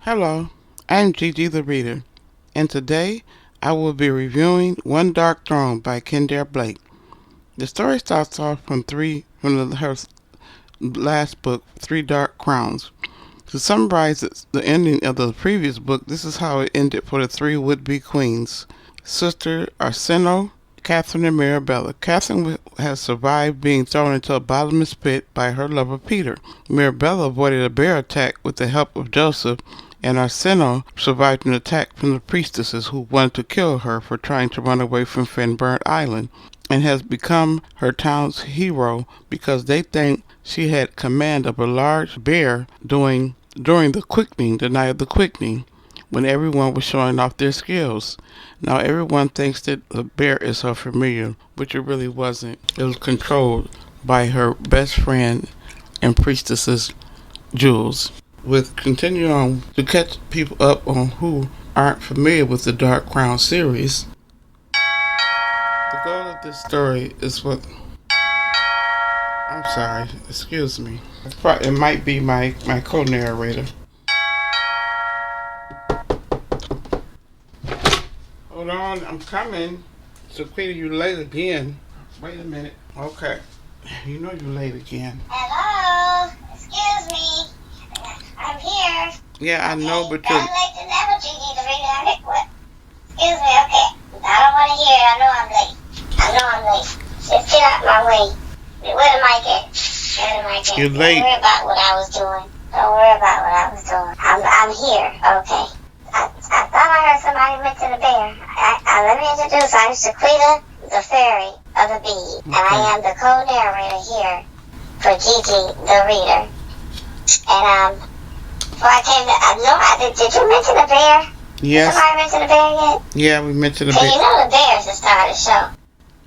Hello, I'm Gigi the Reader, and today I will be reviewing One Dark Throne by Kendare Blake. The story starts off from her last book, Three Dark Crowns. To summarize the ending of the previous book, this is how it ended for the three would-be queens. Sister Arsinoe, Katherine, and Mirabella. Katherine has survived being thrown into a bottomless pit by her lover Peter. Mirabella avoided a bear attack with the help of Joseph, and Arsinoe survived an attack from the priestesses who wanted to kill her for trying to run away from Finburn Island, and has become her town's hero because they think she had command of a large bear during the quickening, the night of the quickening, when everyone was showing off their skills. Now everyone thinks that the bear is her familiar, which it really wasn't. It was controlled by her best friend and priestesses, Jules. With continuing on to catch people up on who aren't familiar with the Dark Crown series, the goal of this story is what. I'm sorry, excuse me. It might be my co-narrator. Hold on, I'm coming. So, Quita, you late again. Wait a minute. Okay. You know you late again. Hello? Excuse me. I'm here. Yeah, I know, but you're... I'm late to never do you to read it. What? Excuse me, okay. I don't want to hear it. I know I'm late. Just get out my way. Where the mic at? You're late. Don't worry about what I was doing. I'm here, okay. I thought I heard somebody mention the bear. Let me introduce. I'm Shaquita, the fairy of the bee, and I am the co-narrator here for Gigi, the reader. And before I came to, did you mention the bear? Yes. Did somebody mention the bear yet? Yeah, we mentioned the bear. You know the bear's the star of the show.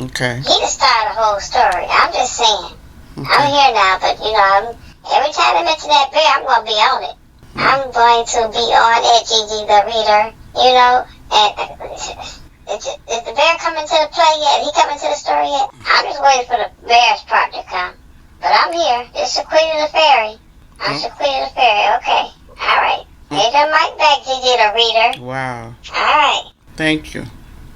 Okay. He the star of the whole story. I'm just saying. Okay. I'm here now, but every time they mention that bear, I'm gonna be on it. I'm going to be on it, Gigi the reader, and is the bear coming to the play yet? He coming to the story yet? I'm just waiting for the bear's part to come. But I'm here. It's Shaquita the fairy. I'm Shaquita the fairy, okay. Alright. Here's your mic back, Gigi the reader. Wow. Alright. Thank you.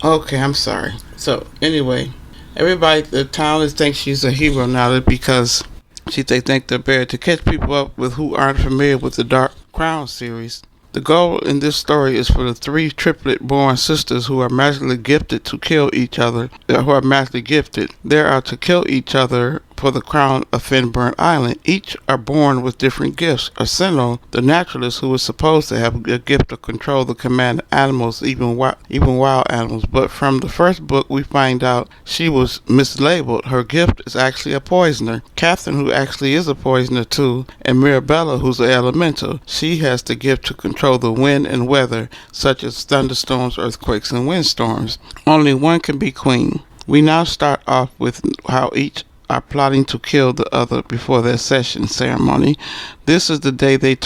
Okay, I'm sorry. So, anyway, everybody, the town thinks she's a hero now because they think the bear to catch people up with who aren't familiar with the Dark Crown series. The goal in this story is for the three triplet-born sisters who are magically gifted to kill each other. They are to kill each other for the crown of Finburn Island. Each are born with different gifts. Arsinoe, the naturalist who is supposed to have a gift of control the command of animals, even wild animals. But from the first book, we find out she was mislabeled. Her gift is actually a poisoner. Katherine, who actually is a poisoner too, and Mirabella, who's an elemental. She has the gift to control the wind and weather, such as thunderstorms, earthquakes, and windstorms. Only one can be queen. We now start off with how each are plotting to kill the other before their session ceremony. This is the day they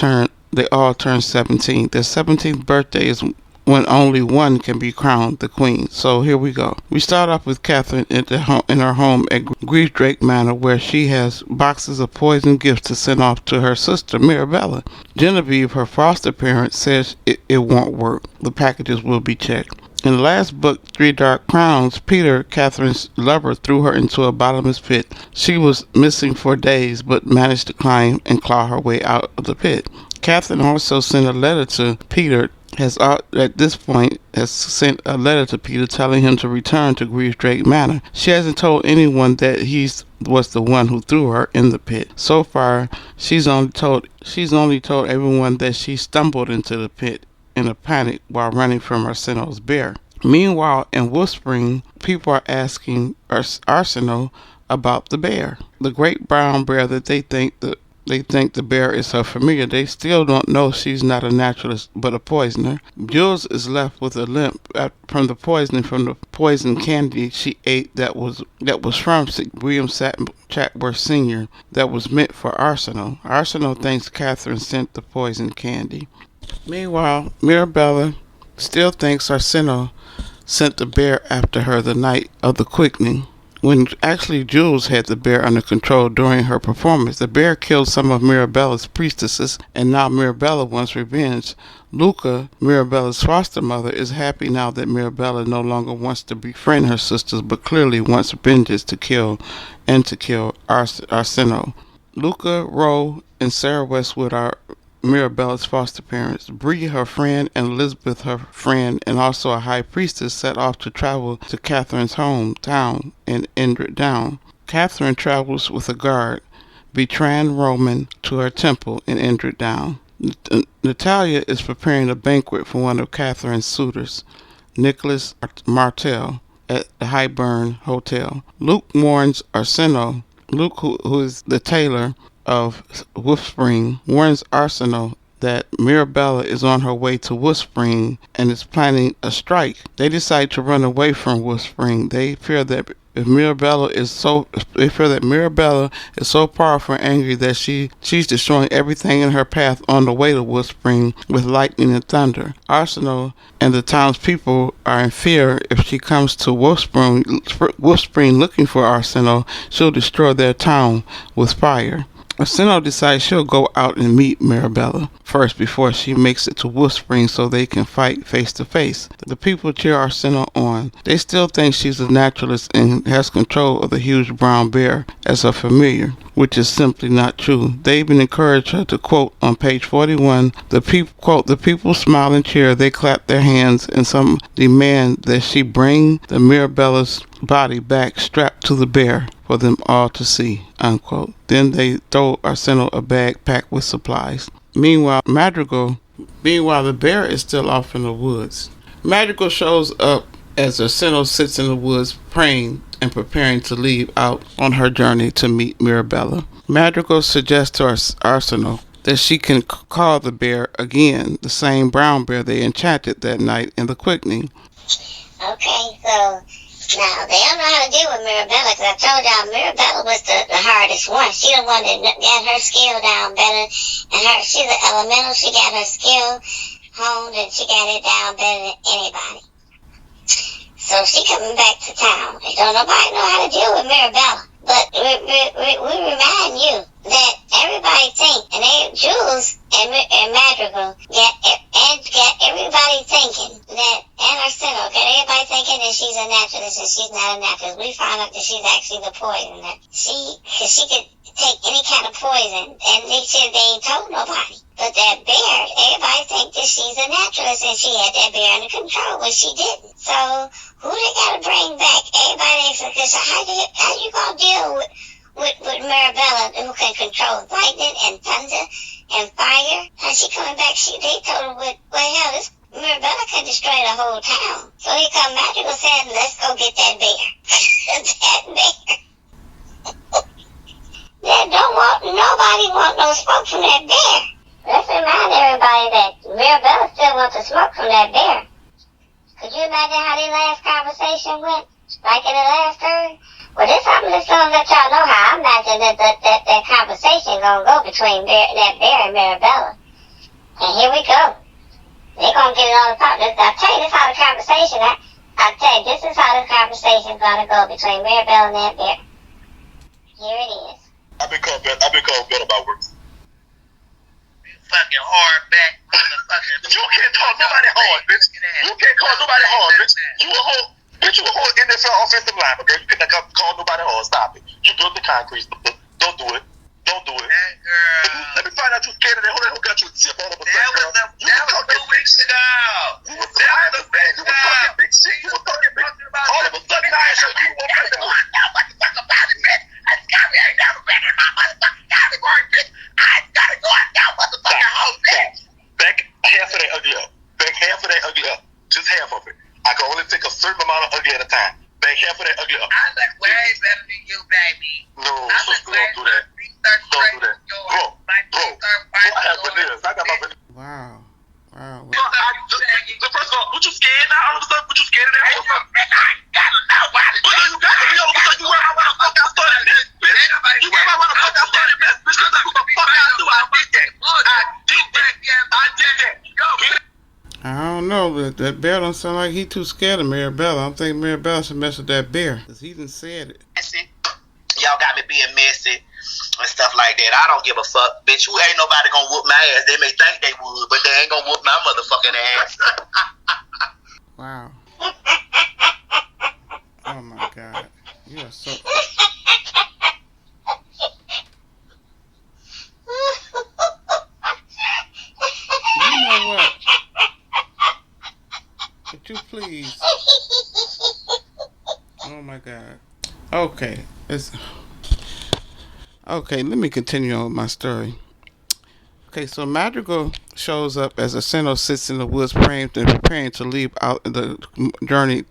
all turn 17. Their 17th birthday is when only one can be crowned the queen. So here we go. We start off with Katherine in her home at Griefdrake Manor, where she has boxes of poison gifts to send off to her sister Mirabella. Genevieve, her foster parent, says it won't work. The packages will be checked. In the last book, Three Dark Crowns, Peter, Katherine's lover, threw her into a bottomless pit. She was missing for days, but managed to climb and claw her way out of the pit. Katherine also sent a letter to Peter, at this point has sent a letter to Peter telling him to return to Griefdrake Manor. She hasn't told anyone that was the one who threw her in the pit. So far, she's only told everyone that she stumbled into the pit in a panic while running from Arsinoe's bear. Meanwhile, in Wolfspring, people are asking Arsinoe about the bear, the great brown bear that they think the bear is her familiar. They still don't know she's not a naturalist but a poisoner. Jules is left with a limp from the poison candy she ate that was from William Chatworth Sr. that was meant for Arsinoe. Arsinoe thinks Katherine sent the poison candy. Meanwhile, Mirabella still thinks Arsinoe sent the bear after her the night of the quickening. when actually Jules had the bear under control during her performance. The bear killed some of Mirabella's priestesses, and now Mirabella wants revenge. Luca, Mirabella's foster mother, is happy now that Mirabella no longer wants to befriend her sisters, but clearly wants vengeance to kill Arsinoe. Luca, Roe, and Sarah Westwood are Mirabella's foster parents. Bree, her friend, and Elizabeth, her friend, and also a high priestess, set off to travel to Katherine's hometown in Indrid Down. Katherine travels with a guard, betraying Roman to her temple in Indrid Down. Natalia is preparing a banquet for one of Katherine's suitors, Nicholas Martel, at the Highburn Hotel. Luke warns Arsinoe. Luke, who is the tailor of Wolfspring, warns Arsinoe that Mirabella is on her way to Wolfspring and is planning a strike. They decide to run away from Wolfspring. They fear that Mirabella is so powerful and angry that she's destroying everything in her path on the way to Wolfspring with lightning and thunder. Arsinoe and the townspeople are in fear. If she comes to Wolfspring looking for Arsinoe, she'll destroy their town with fire. Arsinoe decides she'll go out and meet Mirabella first before she makes it to Wolfspring so they can fight face to face. The people cheer Arsinoe on. They still think she's a naturalist and has control of the huge brown bear as her familiar, which is simply not true. They even encourage her to quote on page 41, the people smile and cheer, they clap their hands, and some demand that she bring the Mirabella's body back strapped to the bear for them all to see, unquote. Then they throw Arsinoe a bag packed with supplies. Meanwhile, the bear is still off in the woods. Madrigal shows up as Arsinoe sits in the woods praying and preparing to leave out on her journey to meet Mirabella. Madrigal suggests to Arsinoe that she can call the bear again, the same brown bear they enchanted that night in the quickening. Okay, so now they don't know how to deal with Mirabella, because I told y'all Mirabella was the hardest one. She the one that got her skill down better, and she's an elemental. She got her skill honed, and she got it down better than anybody. So she coming back to town. And don't nobody know how to deal with Mirabella. But we remind you that everybody think, and Jules and Madrigal got everybody thinking that, and Arsinoe got everybody thinking that she's a naturalist and she's not a naturalist. We found out that she's actually the poison. That she could take any kind of poison, and they said they ain't told nobody. But that bear, everybody think that she's a naturalist and she had that bear under control when she didn't. So who they gotta bring back? Everybody asks, how you gonna deal with Mirabella, who can control lightning and thunder and fire? How she coming back? They told her, this Mirabella can destroy the whole town. So here come Madrigal saying, let's go get that bear. That bear. Nobody want no smoke from that bear. Let's remind everybody that Mirabella still wants to smoke from that bear. Could you imagine how their last conversation went? Like in the last turn? Well, I'm just going to let y'all know how I imagine that conversation going to go between that bear and Mirabella. And here we go. They're going to get it on the top. I'll tell you this how the conversation, I'll tell you, this is how the conversation is going to go between Mirabella and that bear. Here it is. I've been called better about works. Fucking hard back, motherfucker. You can't call nobody hard, bitch. You can't call nobody hard, bitch. You a whole NFL offensive line, okay? You can't call nobody hard. Stop it. You built the concrete. Don't do it. Don't do it. That girl. Let me find out you scared of that. Who got you a tip all of a sudden, girl? That was 2 weeks ago. You was talking big shit. You was talking big shit. All of a sudden, I ain't sure you want to know what the fuck about it, man. I ain't never been in my motherfucking category, bitch. I gotta go out down motherfucking home, bitch. Back half of that ugly up. Back half of that ugly up. Just half of it. I can only take a certain amount of ugly at a time. Back half of that ugly up. I look way better than you, baby. No, sister, don't do that. Don't do that. Bro, I have veneers. I got my veneers. Wow. First of all, what you scared now? All of a sudden, what you scared of that? I ain't got nobody. You got to be all of a sudden. You worry about why the fuck I started this, bitch. You worry about why the fuck I started this, bitch. Because that's what the fuck I do. I did that. I did that. I don't know, but that bear don't sound like he too scared of Mirabella. I'm thinking Mirabella should mess with that bear, because he done said it. and stuff like that. I don't give a fuck, bitch. Who ain't nobody gonna whoop my ass? They may think they would, but they ain't gonna whoop my motherfucking ass. Wow. Oh my God. You are so. You know what? Would you please? Oh my God. Okay. Okay, let me continue on with my story. Okay, so Madrigal shows up as Arsinoe sits in the woods praying and preparing to leave out the journey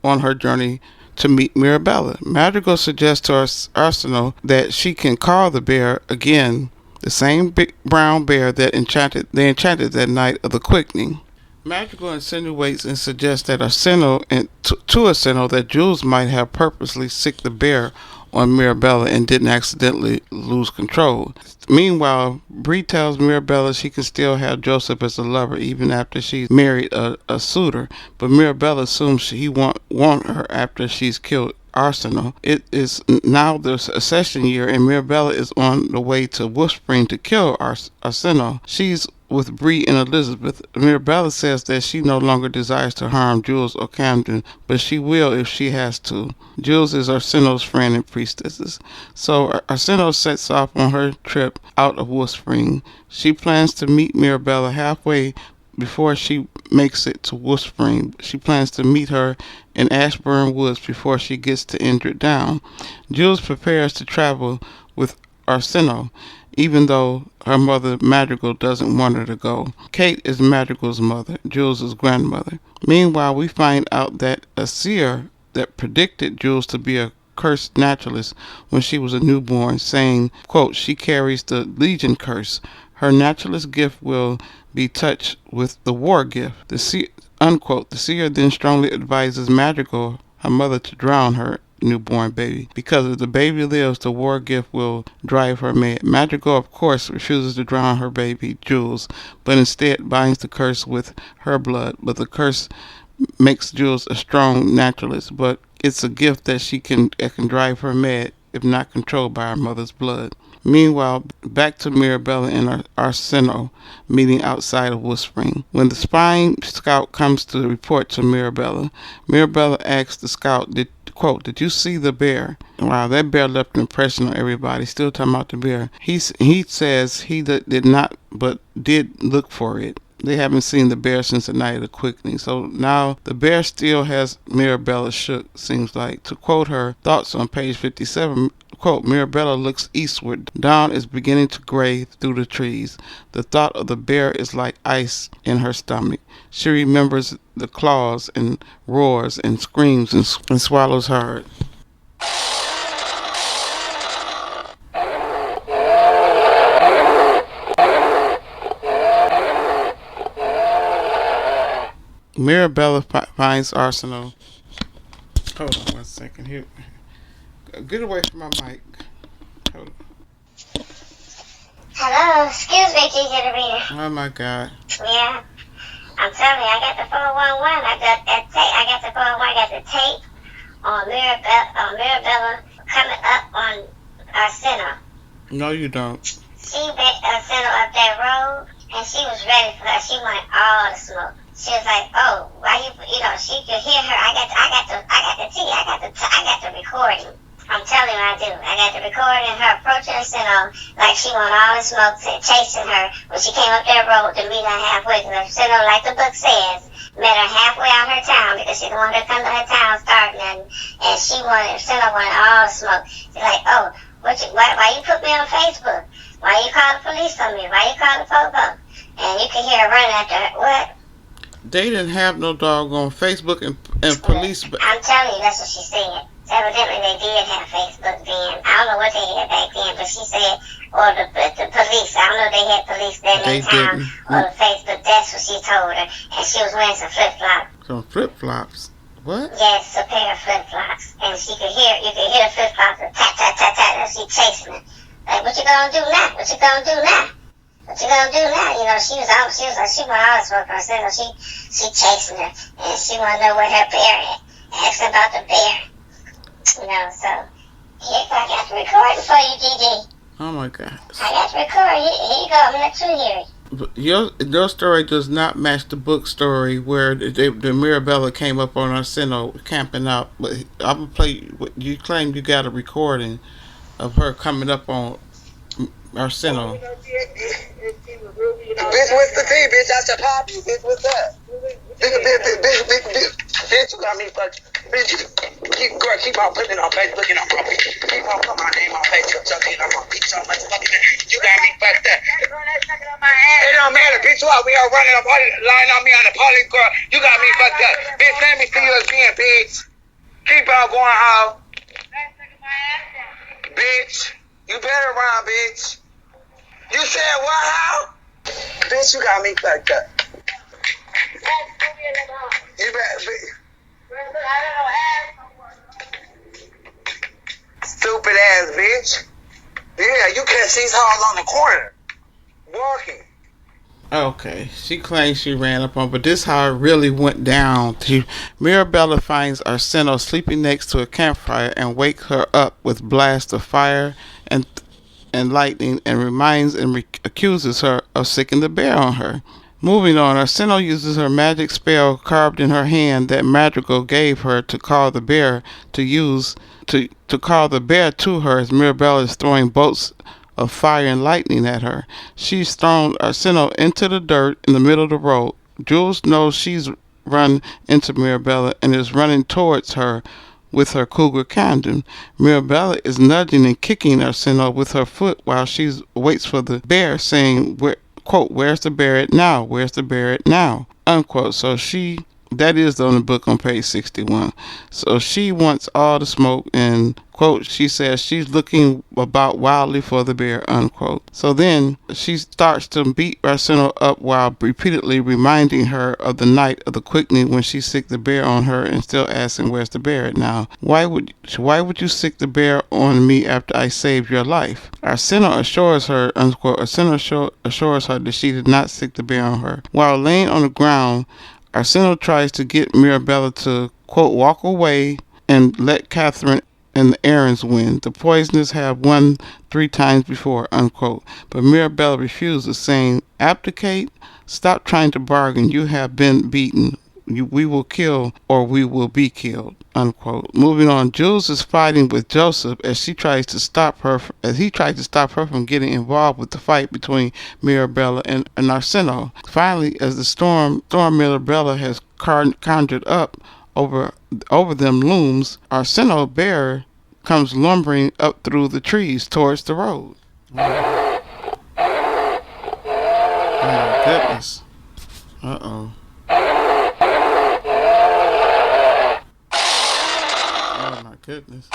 on her journey to meet Mirabella. Madrigal suggests to Arsinoe that she can call the bear again, the same big brown bear that they enchanted that night of the quickening. Madrigal insinuates and suggests that Arsinoe to Arsinoe that Jules might have purposely sicked the bear on Mirabella and didn't accidentally lose control. Meanwhile, Bree tells Mirabella she can still have Joseph as a lover even after she's married a suitor, but Mirabella assumes he won't want her after she's killed Arsinoe. It is now the accession year, and Mirabella is on the way to Wolf Spring to kill Arsinoe. She's with Bree and Elizabeth. Mirabella says that she no longer desires to harm Jules or Camden, but she will if she has to. Jules is Arsinoe's friend and priestess. So Arsinoe sets off on her trip out of Wolf Spring. She plans to meet Mirabella halfway before she makes it to Wolf Spring. She plans to meet her in Ashburn Woods before she gets to Indrid Down. Jules prepares to travel with Arsinoe, even though her mother Madrigal doesn't want her to go. Kate is Madrigal's mother, Jules' grandmother. Meanwhile, we find out that a seer that predicted Jules to be a cursed naturalist when she was a newborn, saying, quote, she carries the Legion curse. Her naturalist gift will be touched with the war gift. The seer, unquote. The seer then strongly advises Madrigal, her mother, to drown her newborn baby, because if the baby lives, the war gift will drive her mad. Madrigal, of course, refuses to drown her baby, Jules, but instead binds the curse with her blood. But the curse makes Jules a strong naturalist, but it's a gift that can drive her mad if not controlled by her mother's blood. Meanwhile, back to Mirabella and Arsinoe meeting outside of Wolf Spring. When the spying scout comes to report to Mirabella, Mirabella asks the scout, quote, did you see the bear? Wow, that bear left an impression on everybody. Still talking about the bear. He says he did not, but did look for it. They haven't seen the bear since the night of the quickening. So now the bear still has Mirabella shook, seems like. To quote her thoughts on page 57, quote, Mirabella looks eastward. Dawn is beginning to gray through the trees. The thought of the bear is like ice in her stomach. She remembers the claws and roars and screams and swallows hard. Mirabella finds Arsinoe. Hold on 1 second here. Get away from my mic. Hold on. Hello, excuse me, Gigi the Reader. Oh my God. Yeah, I'm telling you, I got the 411. I got that tape. I got the 411. I got the tape on Mirabella coming up on Arsinoe. No, you don't. She met Arsinoe up that road, and she was ready for her. She wanted all the smoke. She was like, "Oh, why she could hear her. I got the recording. I'm telling you, I do. I got the recording. Her approaching Arsinoe like she wanted all the smoke, chasing her when she came up that road to meet her halfway. Because Arsinoe, like the book says, met her halfway out her town because she didn't want her to come to her town starting nothing, and Arsinoe wanted all the smoke. She's like, "Oh, why you put me on Facebook? Why you call the police on me? Why you call the popo?" And you can hear her running after her. What? They didn't have no doggone Facebook and police. I'm telling you, that's what she said. So evidently they did have Facebook then. I don't know what they had back then, but she said, or the police. I don't know if they had police then in town, or the Facebook. That's what she told her. And she was wearing some flip-flops. Some flip-flops? What? Yes, a pair of flip-flops. And you could hear the flip-flops, tap, tap, tap, tap, and she chasing her. Like, what you gonna do now? What you gonna do now? What you gonna do now? You know, she was like, she wanted all the smoke from herself. She chasing her, and she wanna know where her bear at. Asking about the bear. You know, so here I got the recording for you, Gigi. Oh my gosh. I got to record. Here you go. Next one here. But your story does not match the book story where the Mirabella came up on Arsinoe camping out. But I'm gonna play. You claim you got a recording of her coming up on Arsinoe. Bitch, what's the tea, bitch? I said, Poppy, bitch, what's up? Bitch, you got me fucked. Bitch, keep on putting on Facebook and on my bitch. Keep on putting my name on Facebook, jumping on my bitch so much fucking. You got me fucked up. It don't matter, bitch. What? We are running a party line on me on the party, girl. You got me fucked up. Bitch, let me see you again, bitch. Keep on going, hoe. Bitch, you better run, bitch. You said what, hoe? Bitch, you got me fucked up. You better be. Stupid ass bitch. Yeah, you catch these hoes on the corner. Walking. Okay, she claims she ran up on, but this how it really went down. Mirabella finds Arsinoe sleeping next to a campfire and wakes her up with blasts of fire and lightning, and reminds and accuses her of sicking the bear on her. Moving on, Arsinoe uses her magic spell carved in her hand that Madrigal gave her to call the bear to call the bear to her as Mirabella is throwing bolts of fire and lightning at her. She's thrown Arsinoe into the dirt in the middle of the road. Jules knows she's run into Mirabella and is running towards her with her cougar condom. Mirabella is nudging and kicking Arsinoe with her foot while she waits for the bear, saying, quote, "Where's the bear at now? Where's the bear at now?" Unquote. So that is on the book on page 61. So she wants all the smoke and, quote, she says she's looking about wildly for the bear, unquote. So then she starts to beat Arsinoe up while repeatedly reminding her of the night of the quickening when she sicked the bear on her and still asking, "Where's the bear at now? Why would you sick the bear on me after I saved your life?" Arsinoe assures her, unquote, Arsinoe assures her that she did not sick the bear on her. While laying on the ground, Arsinoe tries to get Mirabella to, quote, walk away and let Katherine and the errands win. The poisoners have won 3 times before, unquote. But Mirabella refuses, saying, "Abdicate? Stop trying to bargain. You have been beaten. We will kill or we will be killed," unquote. Moving on, Jules is fighting with Joseph as he tries to stop her from getting involved with the fight between Mirabella and Arsinoe. Finally, as the storm Mirabella has conjured up over them looms, Arsinoe bear comes lumbering up through the trees towards the road. Oh my goodness. Uh-oh. Oh my goodness.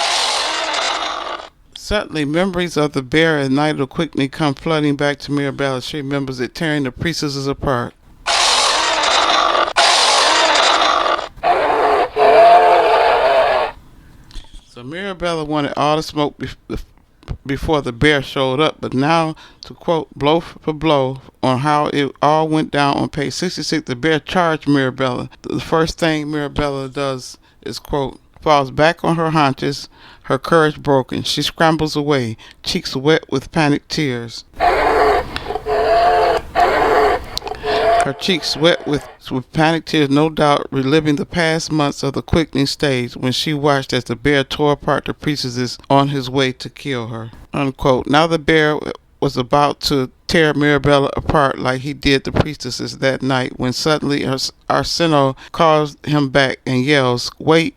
Suddenly, memories of the bear and night of quickening come flooding back to Mirabella. She remembers it tearing the priestesses apart. So Mirabella wanted all the smoke before the bear showed up, but now, to quote, blow for blow on how it all went down on page 66, the bear charged Mirabella. The first thing Mirabella does is, quote, falls back on her haunches, her courage broken. She scrambles away, cheeks wet with panic tears. Her cheeks wet with panic tears, no doubt reliving the past months of the quickening stage when she watched as the bear tore apart the priestesses on his way to kill her, unquote. Now the bear was about to tear Mirabella apart like he did the priestesses that night when suddenly Arsinoe calls him back and yells, "Wait,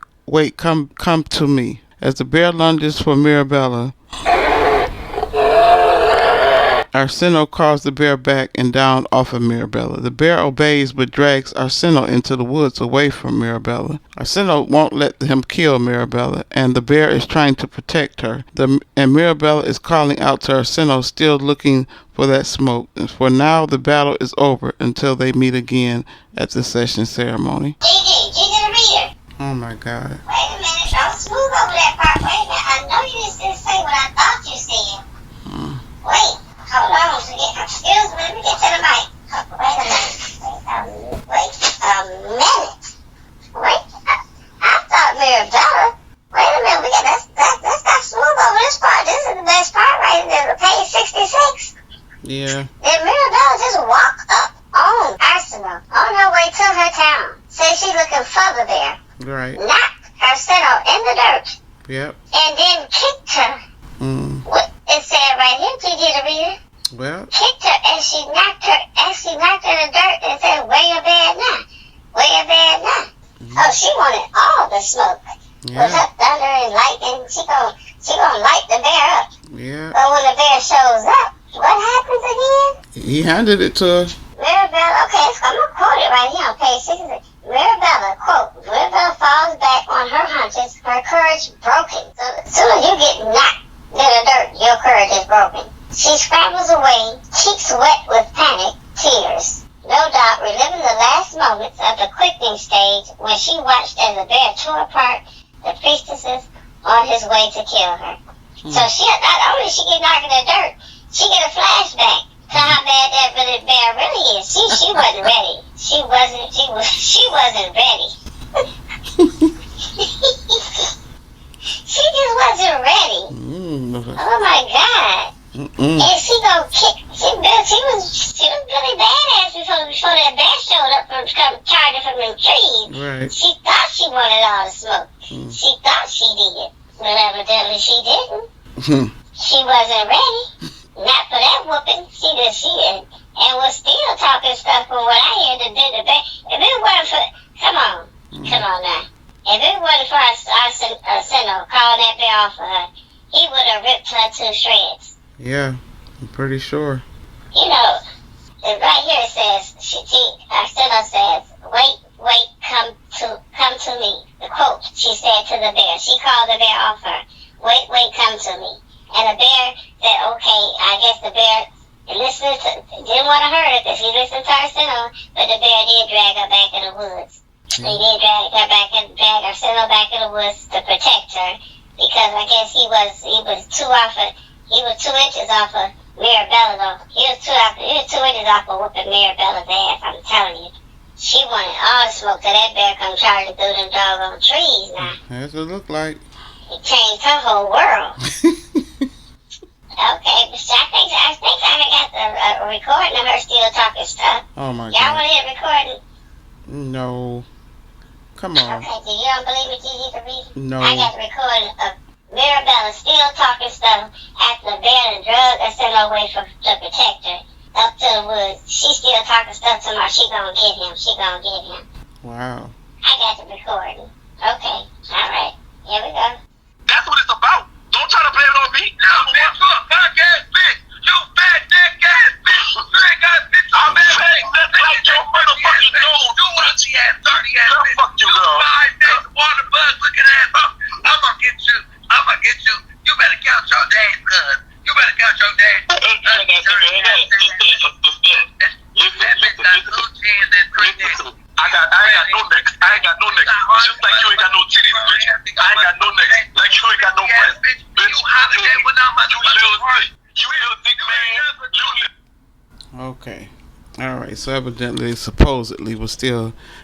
come to me." As the bear lunges for Mirabella, Arsinoe calls the bear back and down off of Mirabella. The bear obeys but drags Arsinoe into the woods away from Mirabella. Arsinoe won't let him kill Mirabella, and the bear is trying to protect her. And Mirabella is calling out to Arsinoe, still looking for that smoke. And for now, the battle is over until they meet again at the session ceremony. Gigi the reader. Oh my God. Wait a minute, don't smooth over that part. Wait a minute, I know you didn't say what I thought you said. Wait, hold on. Excuse me, let me get to the mic. Wait a minute. Wait a minute. I thought Mirabella. Wait a minute, let's not smooth over this part. This is the best part right here. Page Yeah. Then Mirabella just walked up on Arsinoe on her way to her town. Said she looking for the bear. Right. Knocked Arsinoe in the dirt. Yep. And then kicked her. Mm. It said right here, Gigi the reader. Well. Kicked her and she knocked her in the dirt and said, "Where your bed now? Where your bed now?" Mm-hmm. Oh, she wanted all the smoke. Yeah. With her thunder and lightning, she gonna light the bear up. Yeah. But when the bear shows up, what happens again? He handed it to her. Mirabella, okay, so I'm gonna quote it right here on page 66. Mirabella, quote, Mirabella falls back on her haunches, her courage broken. So as soon as you get knocked in the dirt, your courage is broken. She scrambles away, cheeks wet with panic, tears. No doubt reliving the last moments of the quickening stage when she watched as the bear tore apart the priestesses on his way to kill her. So she not only she get knocked in the dirt, she get a flashback to how bad that bear really is. She wasn't ready. She wasn't ready. She just wasn't ready. Oh my God. And she gonna kick. She was really badass before that bear showed up from charging from them trees. Right. She thought she wanted all the smoke. She thought she did, but evidently she didn't. She wasn't ready. Not for that whooping. She and was still talking stuff from what I hear. The bear. If it wasn't for, come on now. If it wasn't for Arsinoe calling that bear off of her, he would have ripped her to shreds. Yeah, I'm pretty sure. You know, right here it says, Arsinoe says, wait, come to me. The quote she said to the bear. She called the bear off her. Wait, come to me. And the bear said, okay, I guess the bear didn't want to hurt her because he listened to Arsinoe, but the bear did drag her back in the woods. He did drag Arsinoe back in the woods to protect her because I guess he was 2 inches off of Mirabella though. He was 2 inches off of whooping Mirabella's ass, I'm telling you. She wanted all the smoke till that bear come charging through them doggone trees now. That's what it looked like. It changed her whole world. Okay, but I think I got a recording of her still talking stuff. Oh my Y'all God. want to hear the recording? No. Come on. Okay, do you don't believe me, Gigi, to read? No. I got the recording of Mirabella still talking stuff after the bear and drug her sent away to protect her up to the woods. She still talking stuff to my. She gonna get him. Wow. I got the recording. Okay, all right, here we go. That's what it's about. Don't try to blame it on me. No, bitch, you a fuck ass bitch. You fat neck ass bitch. You ain't got bitch. I'm in nothing like your motherfucking nose. You pussy ass, dirty ass bitch. Fuck you, girl. 5 days water bug looking ass. I'ma get you. You better count your days, cuz. You better count your days. I ain't got no neck. Just like you ain't got no titties, bitch. I ain't got no neck. Like you ain't got no breasts. Bitch, you little dick man. Okay. All right. So evidently, supposedly,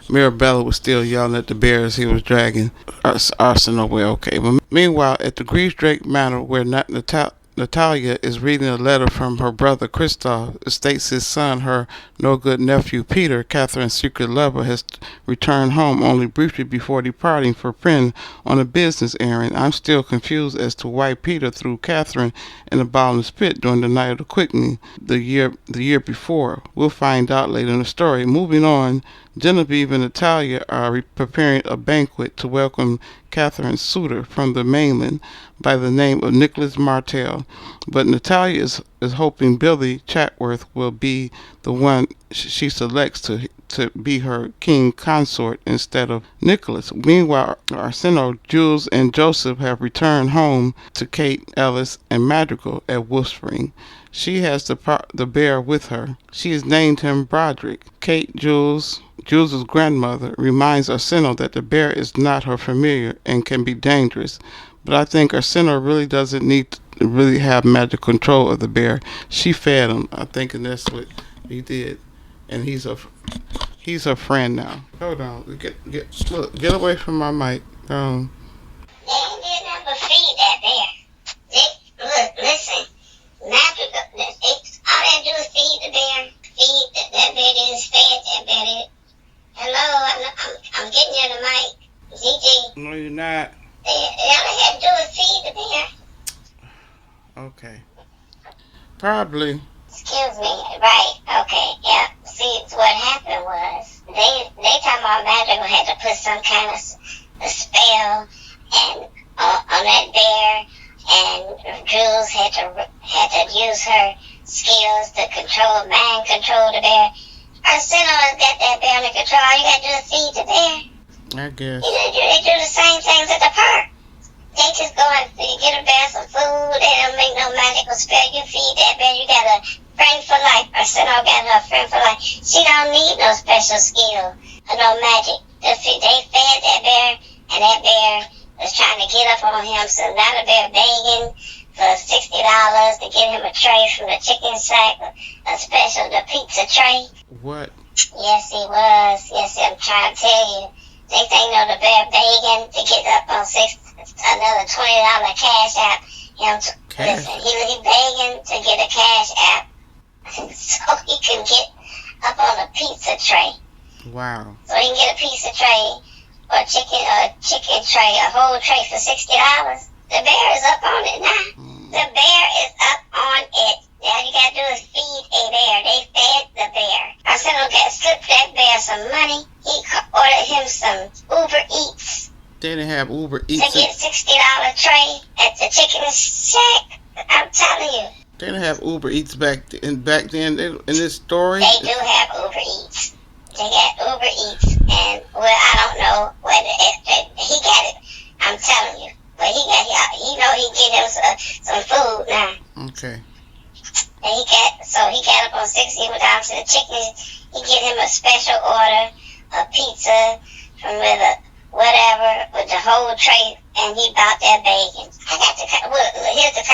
Mirabella was still yelling at the bear as he was dragging Arsinoe away. Okay. But meanwhile, at the Grease Drake Manor, where Natalia is reading a letter from her brother Christoph, it states his son, her no-good nephew Peter, Katherine's secret lover, has returned home only briefly before departing for Prin on a business errand. I'm still confused as to why Peter threw Katherine in the bottomless pit during the night of the quickening the year before. We'll find out later in the story. Moving on, Genevieve and Natalia are preparing a banquet to welcome Katherine's suitor from the mainland by the name of Nicholas Martel, but Natalia is hoping Billy Chatworth will be the one she selects to be her king consort instead of Nicholas. Meanwhile, Arsinoe, Jules, and Joseph have returned home to Kate, Ellis, and Madrigal at Wolfspring. She has the bear with her. She has named him Broderick. Kate, Jules' grandmother, reminds Arsinoe that the bear is not her familiar and can be dangerous. But I think Arsinoe really doesn't need to really have magic control of the bear. She fed him. I think that's what he did, and he's her friend now. Hold on, get away from my mic. They ain't did nothing but feed that bear. Look, listen. All that do is Okay. Probably. Excuse me. Right. Okay. Yeah. See, what happened was they talking about Magical had to put some kind of a spell and on that bear, and Jules had to use her skills to mind control the bear. Arsinoe got that bear under control. All you gotta do is feed the bear. I guess. They do the same things at the park. They just go and get a bear some food. They don't make no magical spell. You feed that bear, you got a friend for life. Arsinoe got her friend for life. She don't need no special skill or no magic. They fed that bear, and that bear was trying to get up on him. So now the bear begging for $60 to get him a tray from the chicken shack, a special, the pizza tray. What? Yes, he was. Yes, I'm trying to tell you. They know the bear begging to get up on another $20 cash app. Listen, he begging to get a cash app so he can get up on a pizza tray. Wow. So he can get a pizza tray or chicken tray, a whole tray for $60. The bear is up on it now. The bear is up on it. All you gotta do is feed a bear. They fed the bear. Arsinoe slipped that bear some money. He ordered him some Uber Eats. They didn't have Uber To Eats. get $60 tray at the chicken shack. I'm telling you. They didn't have Uber Eats back then in this story. They do have Uber Eats. They got Uber Eats, and I don't know whether he got it. I'm telling you, but he get him some food now. Okay. And he got up on 60. He went down to the chicken. He get him a special order, a pizza from whatever with the whole tray, and he bought that bacon. Here's the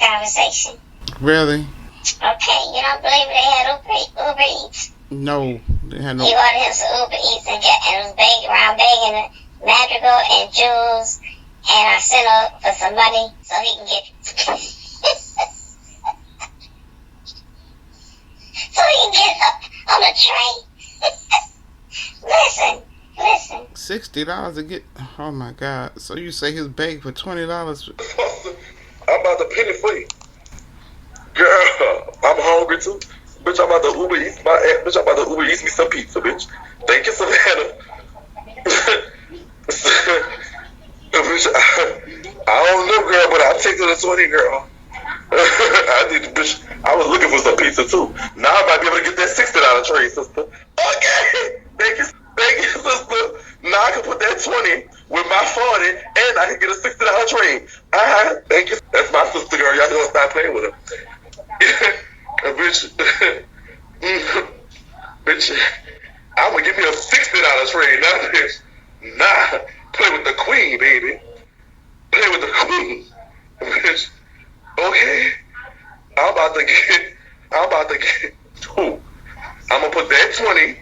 conversation. Really? Okay, you don't believe they had Uber Eats? No, they had no. He ordered him some Uber Eats and was begging Madrigal and Jules and Arsinoe for some money so he can get up on the tray. Listen. $60 to get. Oh my God! So you say his bag for $20? I'm about to penny for you. Girl, I'm hungry too. Bitch, I'm about to Uber Eats my ass. Bitch, I'm about to Uber Eats me some pizza, bitch. Thank you, Savannah. Bitch, I don't know, girl, but I'll take it to 20, girl. I need, bitch. I was looking for some pizza too. Now I might be able to get that $60 tray, sister. Okay. Thank you, sister. Now I can put that 20 with my 40, and I can get a $60 tray. Thank you. That's my sister, girl. Y'all gonna stop playing with her. Bitch, bitch, I'm gonna give me a $60 trade, now, bitch. Nah, play with the queen, baby. Play with the queen, bitch. Okay, I'm about to get two. I'm gonna put that 20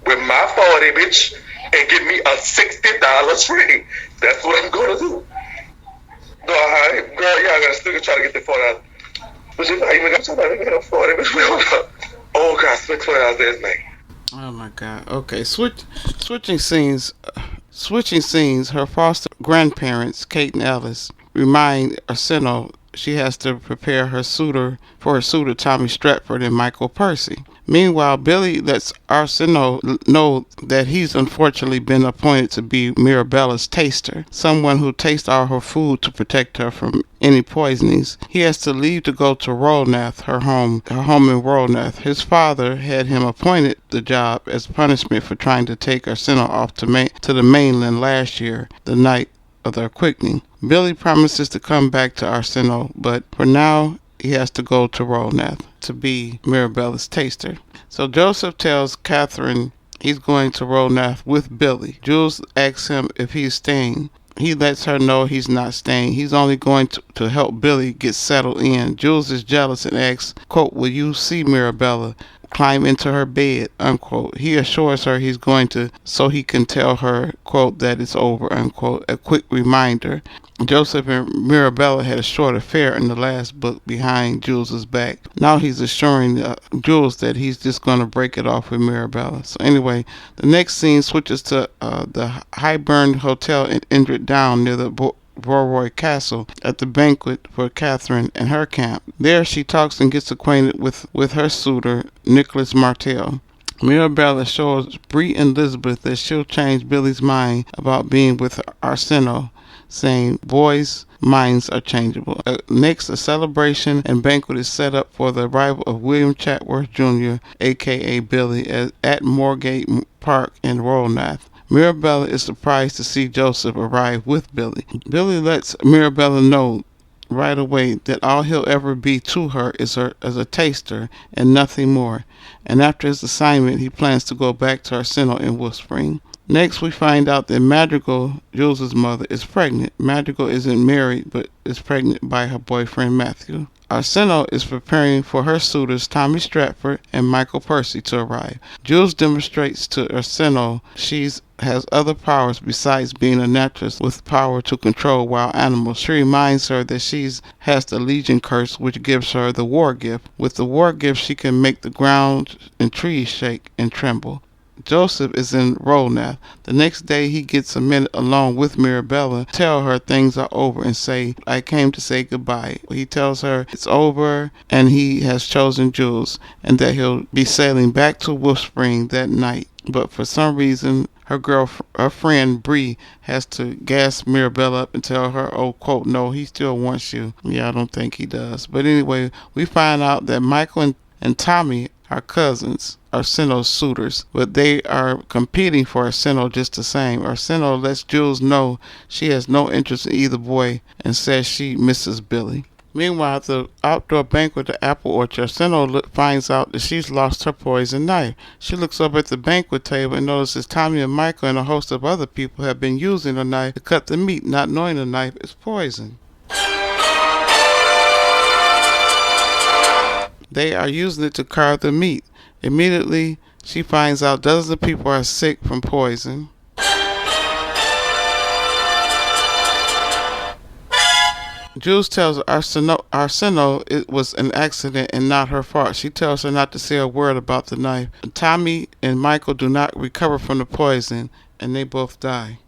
with my 40, bitch, and give me a $60 trade. That's what I'm gonna do. No, girl, yeah, I gotta still try to get the $40. But you not even got somebody to get a 40, bitch. Oh God, spent $20 last night. Oh my God. Okay, switching scenes. Her foster grandparents, Kate and Ellis, remind Arsinoe she has to prepare her suitor Tommy Stratford and Michael Percy. Meanwhile, Billy lets Arsinoe know that he's unfortunately been appointed to be Mirabella's taster, someone who tastes all her food to protect her from any poisonings. He has to leave to go to Rolnath, her home in Rolnath. His father had him appointed the job as punishment for trying to take Arsinoe off to the mainland last year, the night of their quickening. Billy promises to come back to Arsinoe, but for now he has to go to Rolnath to be Mirabella's taster. So Joseph tells Katherine he's going to Rolnath with Billy. Jules asks him if he's staying. He lets her know he's not staying. He's only going to help Billy get settled in. Jules is jealous and asks, quote, will you see Mirabella? Climb into her bed, unquote. He assures her he's going to so he can tell her, quote, that it's over, unquote. A quick reminder. Joseph and Mirabella had a short affair in the last book behind Jules's back. Now he's assuring Jules that he's just going to break it off with Mirabella. So anyway, the next scene switches to the Highburn Hotel in Indrid Down near the Voroy Castle at the banquet for Katherine and her camp. There she talks and gets acquainted with her suitor, Nicholas Martel. Mirabella assures Bree and Elizabeth that she'll change Billy's mind about being with Arsinoe, saying boys' minds are changeable. Next, a celebration and banquet is set up for the arrival of William Chatworth Jr., aka Billy, at Moorgate Park in Rollnath. Mirabella is surprised to see Joseph arrive with Billy. Billy lets Mirabella know right away that all he'll ever be to her is as a taster and nothing more. And after his assignment, he plans to go back to Arsinoe in Wolf Spring. Next, we find out that Madrigal, Jules' mother, is pregnant. Madrigal isn't married, but is pregnant by her boyfriend Matthew. Arsinoe is preparing for her suitors Tommy Stratford and Michael Percy to arrive. Jules demonstrates to Arsinoe she has other powers besides being a naturalist with power to control wild animals. She reminds her that she has the Legion curse, which gives her the war gift. With the war gift, she can make the ground and trees shake and tremble. Joseph is in Rollnath. The next day he gets a minute alone with Mirabella, tell her things are over and say, I came to say goodbye. He tells her it's over and he has chosen Jules and that he'll be sailing back to Wolf Spring that night. But for some reason, her friend Bree has to gas Mirabella up and tell her, oh, quote, no, he still wants you. Yeah, I don't think he does. But anyway, we find out that Michael and Tommy are cousins, Arsinoe's suitors, but they are competing for Arsinoe just the same. Arsinoe lets Jules know she has no interest in either boy and says she misses Billy. Meanwhile, at the outdoor banquet at the apple orchard, Arsinoe finds out that she's lost her poison knife. She looks up at the banquet table and notices Tommy and Michael and a host of other people have been using the knife to cut the meat, not knowing the knife is poison. They are using it to carve the meat. Immediately, she finds out dozens of people are sick from poison. Jules tells Arsinoe it was an accident and not her fault. She tells her not to say a word about the knife. Tommy and Michael do not recover from the poison, and they both die.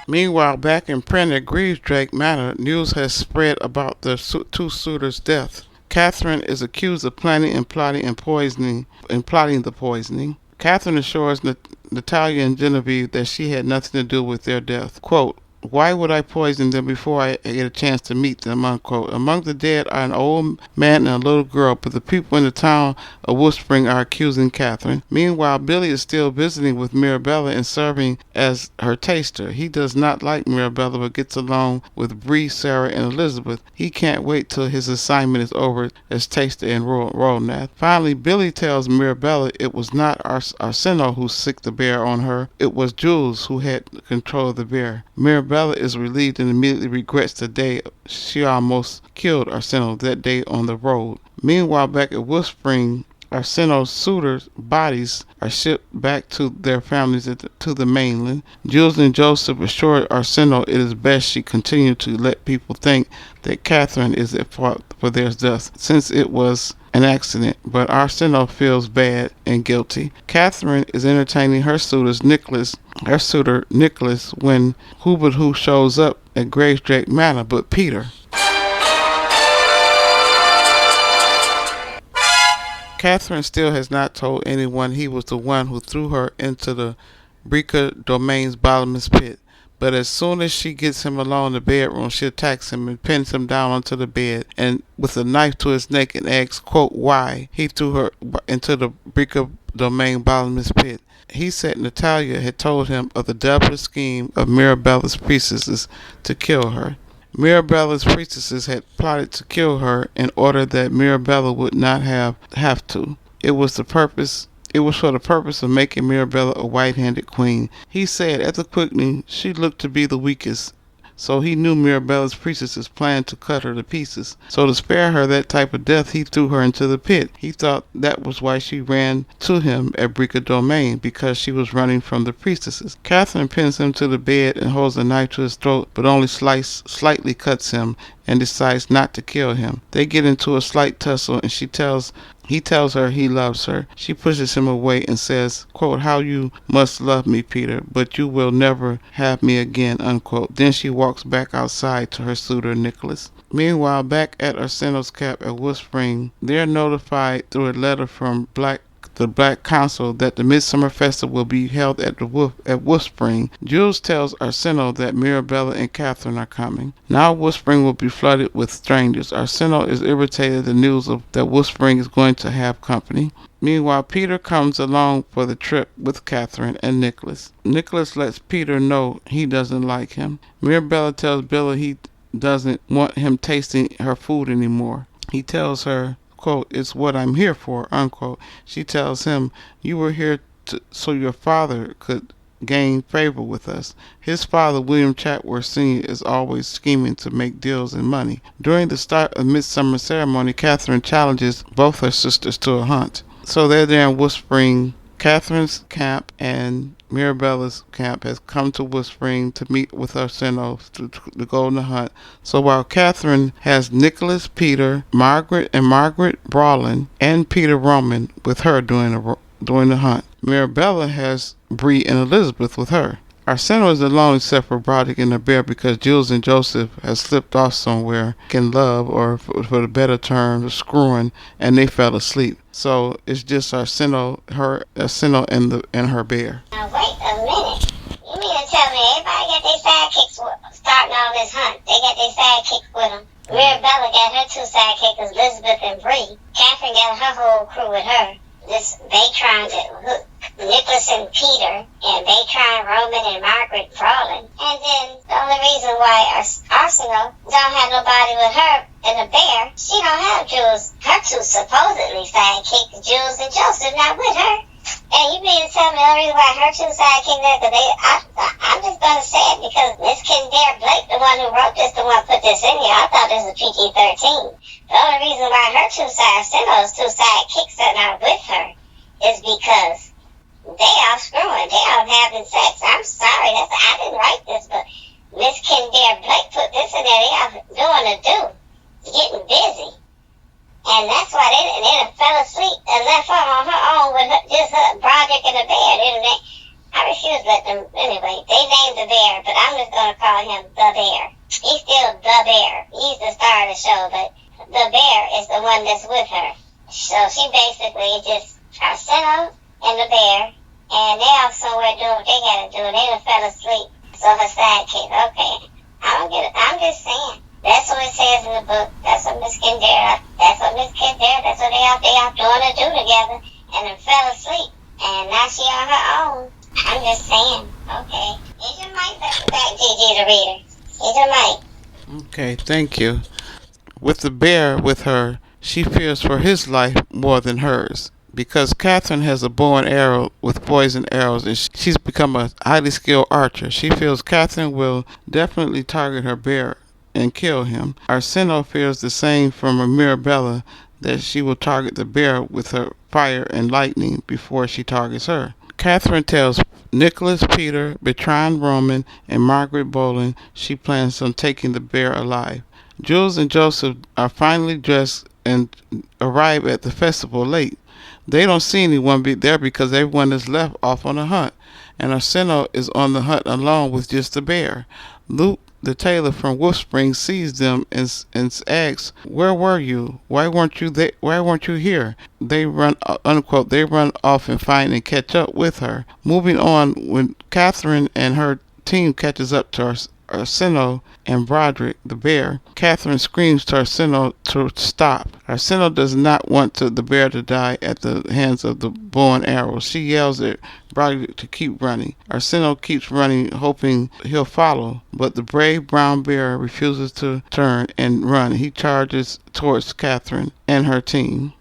Meanwhile, back in print at Griefdrake Manor, news has spread about the two suitors' death. Katherine is accused of planning and plotting the poisoning. Katherine assures Natalia and Genevieve that she had nothing to do with their death. Quote, why would I poison them before I get a chance to meet them, unquote. Among the dead are an old man and a little girl, but the people in the town of Wolf Spring are accusing Katherine. Meanwhile, Billy is still visiting with Mirabella and serving as her taster. He does not like Mirabella, but gets along with Bree, Sarah, and Elizabeth. He can't wait till his assignment is over as taster in Rollnath. Finally, Billy tells Mirabella it was not Arsinoe who sicked the bear on her. It was Jules who had control of the bear. Mirabella is relieved and immediately regrets the day she almost killed Arsinoe that day on the road. Meanwhile, back at Wolf Spring, Arsinoe's suitors' bodies are shipped back to their families to the mainland. Jules and Joseph assure Arsinoe it is best she continue to let people think that Katherine is at fault for their death, since it was an accident, but Arsinoe feels bad and guilty. Katherine is entertaining her suitor Nicholas when Who shows up at Griefdrake Manor, but Peter. Katherine still has not told anyone he was the one who threw her into the Breaker Domain's bottomless pit. But as soon as she gets him alone in the bedroom, she attacks him and pins him down onto the bed and with a knife to his neck and asks, quote, why he threw her into the Breaker Domain bottomless pit. He said Natalia had told him of the devilish scheme of Mirabella's priestesses to kill her. Mirabella's priestesses had plotted to kill her in order that Mirabella would not have to. It was for the purpose of making Mirabella a white-handed queen. He said at the quickening she looked to be the weakest, so he knew Mirabella's priestesses planned to cut her to pieces. So to spare her that type of death, he threw her into the pit. He thought that was why she ran to him at Breaker Domain, because she was running from the priestesses. Katherine pins him to the bed and holds a knife to his throat, but only slightly cuts him and decides not to kill him. They get into a slight tussle, and he tells her he loves her. She pushes him away and says, quote, "How you must love me, Peter, but you will never have me again," unquote. Then she walks back outside to her suitor, Nicholas. Meanwhile, back at Arsinoe's camp at Wolf Spring, they're notified through a letter from the Black Council that the Midsummer Festival will be held at Wolf Spring. Jules tells Arsinoe that Mirabella and Katherine are coming. Now Wolf Spring will be flooded with strangers. Arsinoe is irritated at the news that Wolf Spring is going to have company. Meanwhile, Peter comes along for the trip with Katherine and Nicholas. Nicholas lets Peter know he doesn't like him. Mirabella tells Billy he doesn't want him tasting her food anymore. He tells her, quote, "It's what I'm here for," unquote. She tells him, "You were here so your father could gain favor with us." His father, William Chatworth Sr., is always scheming to make deals and money. During the start of Midsummer Ceremony, Katherine challenges both her sisters to a hunt. So they're there in Wolf Spring. Katherine's camp and Mirabella's camp has come to Wolf Spring to meet with Arsinoe to go on the hunt. So while Katherine has Nicholas, Peter, Margaret Brawlin, and Peter Roman with her during the hunt, Mirabella has Bree and Elizabeth with her. Arsinoe is alone except for Broderick and the bear because Jules and Joseph have slipped off somewhere in love, or for the better term, screwing, and they fell asleep. So it's just Arsinoe and her bear. Now wait a minute. You mean to tell me everybody got their sidekicks starting on this hunt? They got their sidekicks with them. Mirabella got her two sidekicks, Elizabeth and Bree. Katherine got her whole crew with her. They trying to hook Nicholas and Peter, and they trying Roman and Margaret Brawlin. And then the only reason why Arsinoe don't have nobody with her and the bear, she don't have Jules. Her two supposedly sidekicks, Jules and Joseph, not with her. And you mean to tell me the only reason why her two sidekicks there? I'm just gonna say it because Miss Kendare Blake, the one who wrote this, the one who put this in here. I thought this was PG-13. The only reason why her Arsinoe's two sidekicks are not with her is because they off screwing, they off having sex. I'm sorry, I didn't write this, but Miss Kendare Blake put this in there. They off doing a do, getting busy. And that's why they fell asleep and left her on her own with just her, Broderick and the bear. I refuse to let them, anyway, they named the bear, but I'm just going to call him the bear. He's still the bear. He's the star of the show, but the bear is the one that's with her. So she basically just Arsinoe and the bear, and they off somewhere doing what they gotta do. They done fell asleep. So her sidekick, okay. I don't get it. I'm just saying. That's what it says in the book. That's what Miss Kendare, that's what they off doing a do together, and then fell asleep. And now she on her own. I'm just saying. Okay. Here's your mic back, Gigi the reader. Here's your mic. Okay, thank you. With the bear with her, she fears for his life more than hers. Because Katherine has a bow and arrow with poison arrows, and she's become a highly skilled archer. She feels Katherine will definitely target her bear and kill him. Arsinoe fears the same from Mirabella, that she will target the bear with her fire and lightning before she targets her. Katherine tells Nicholas, Peter, Bertrand Roman, and Margaret Boland she plans on taking the bear alive. Jules and Joseph are finally dressed and arrive at the festival late. They don't see anyone be there because everyone is left off on a hunt, and Arsinoe is on the hunt alone with just the bear. Luke, the tailor from Wolf Spring, sees them and asks, "Where were you? Why weren't you there? Why weren't you here?" They run, unquote. They run off and find and catch up with her. Moving on, when Katherine and her team catches up to Arsinoe and Broderick, the bear, Katherine screams to Arsinoe to stop. Arsinoe does not want the bear to die at the hands of the bow and arrow. She yells at Broderick to keep running. Arsinoe keeps running, hoping he'll follow, but the brave brown bear refuses to turn and run. He charges towards Katherine and her team.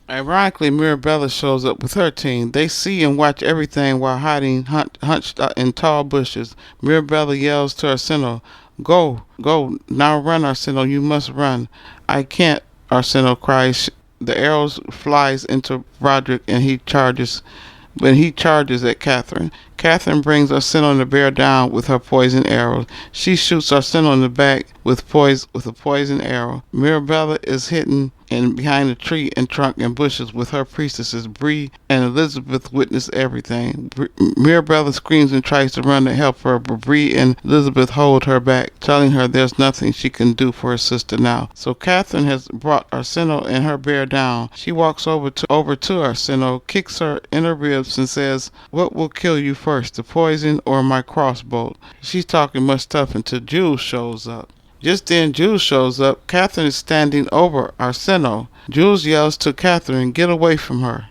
Ironically, Mirabella shows up with her team. They see and watch everything while hiding hunched in tall bushes. Mirabella yells to Arsinoe, Go, go, now run, Arsinoe, you must run. I can't, Arsinoe cries. The arrows flies into Roderick and he charges when he charges at Katherine. Katherine brings Arsinoe the bear down with her poison arrows. She shoots Arsinoe in the back with a poison arrow. Mirabella is hidden in behind a tree and trunk and bushes with her priestesses. Bree and Elizabeth witness everything. Mirabella screams and tries to run to help her, but Bree and Elizabeth hold her back, telling her there's nothing she can do for her sister now. So Katherine has brought Arsinoe and her bear down. She walks over to Arsinoe, kicks her in her ribs, and says, "What will kill you first, the poison or my crossbow?" She's talking much stuff until Jules shows up. Just then Jules shows up. Katherine is standing over Arsinoe. Jules yells to Katherine, "Get away from her."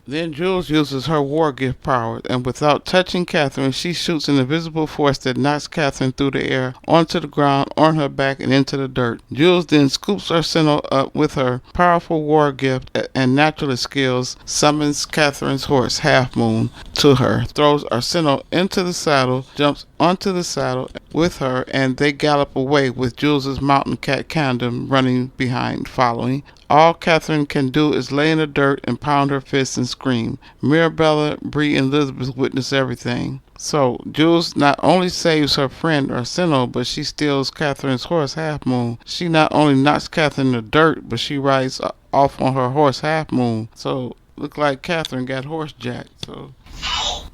Then Jules uses her war gift power, and without touching Katherine, she shoots an invisible force that knocks Katherine through the air, onto the ground, on her back, and into the dirt. Jules then scoops Arsinoe up with her powerful war gift and naturalist skills, summons Katherine's horse, Half Moon, to her, throws Arsinoe into the saddle, jumps onto the saddle with her, and they gallop away with Jules's mountain cat Camden running behind, following. All Katherine can do is lay in the dirt and pound her fists and scream. Mirabella, Bree, and Elizabeth witness everything. So, Jules not only saves her friend Arsinoe, but she steals Katherine's horse, Half Moon. She not only knocks Katherine in the dirt, but she rides off on her horse, Half Moon. So, look like Katherine got horse jacked. So. Wait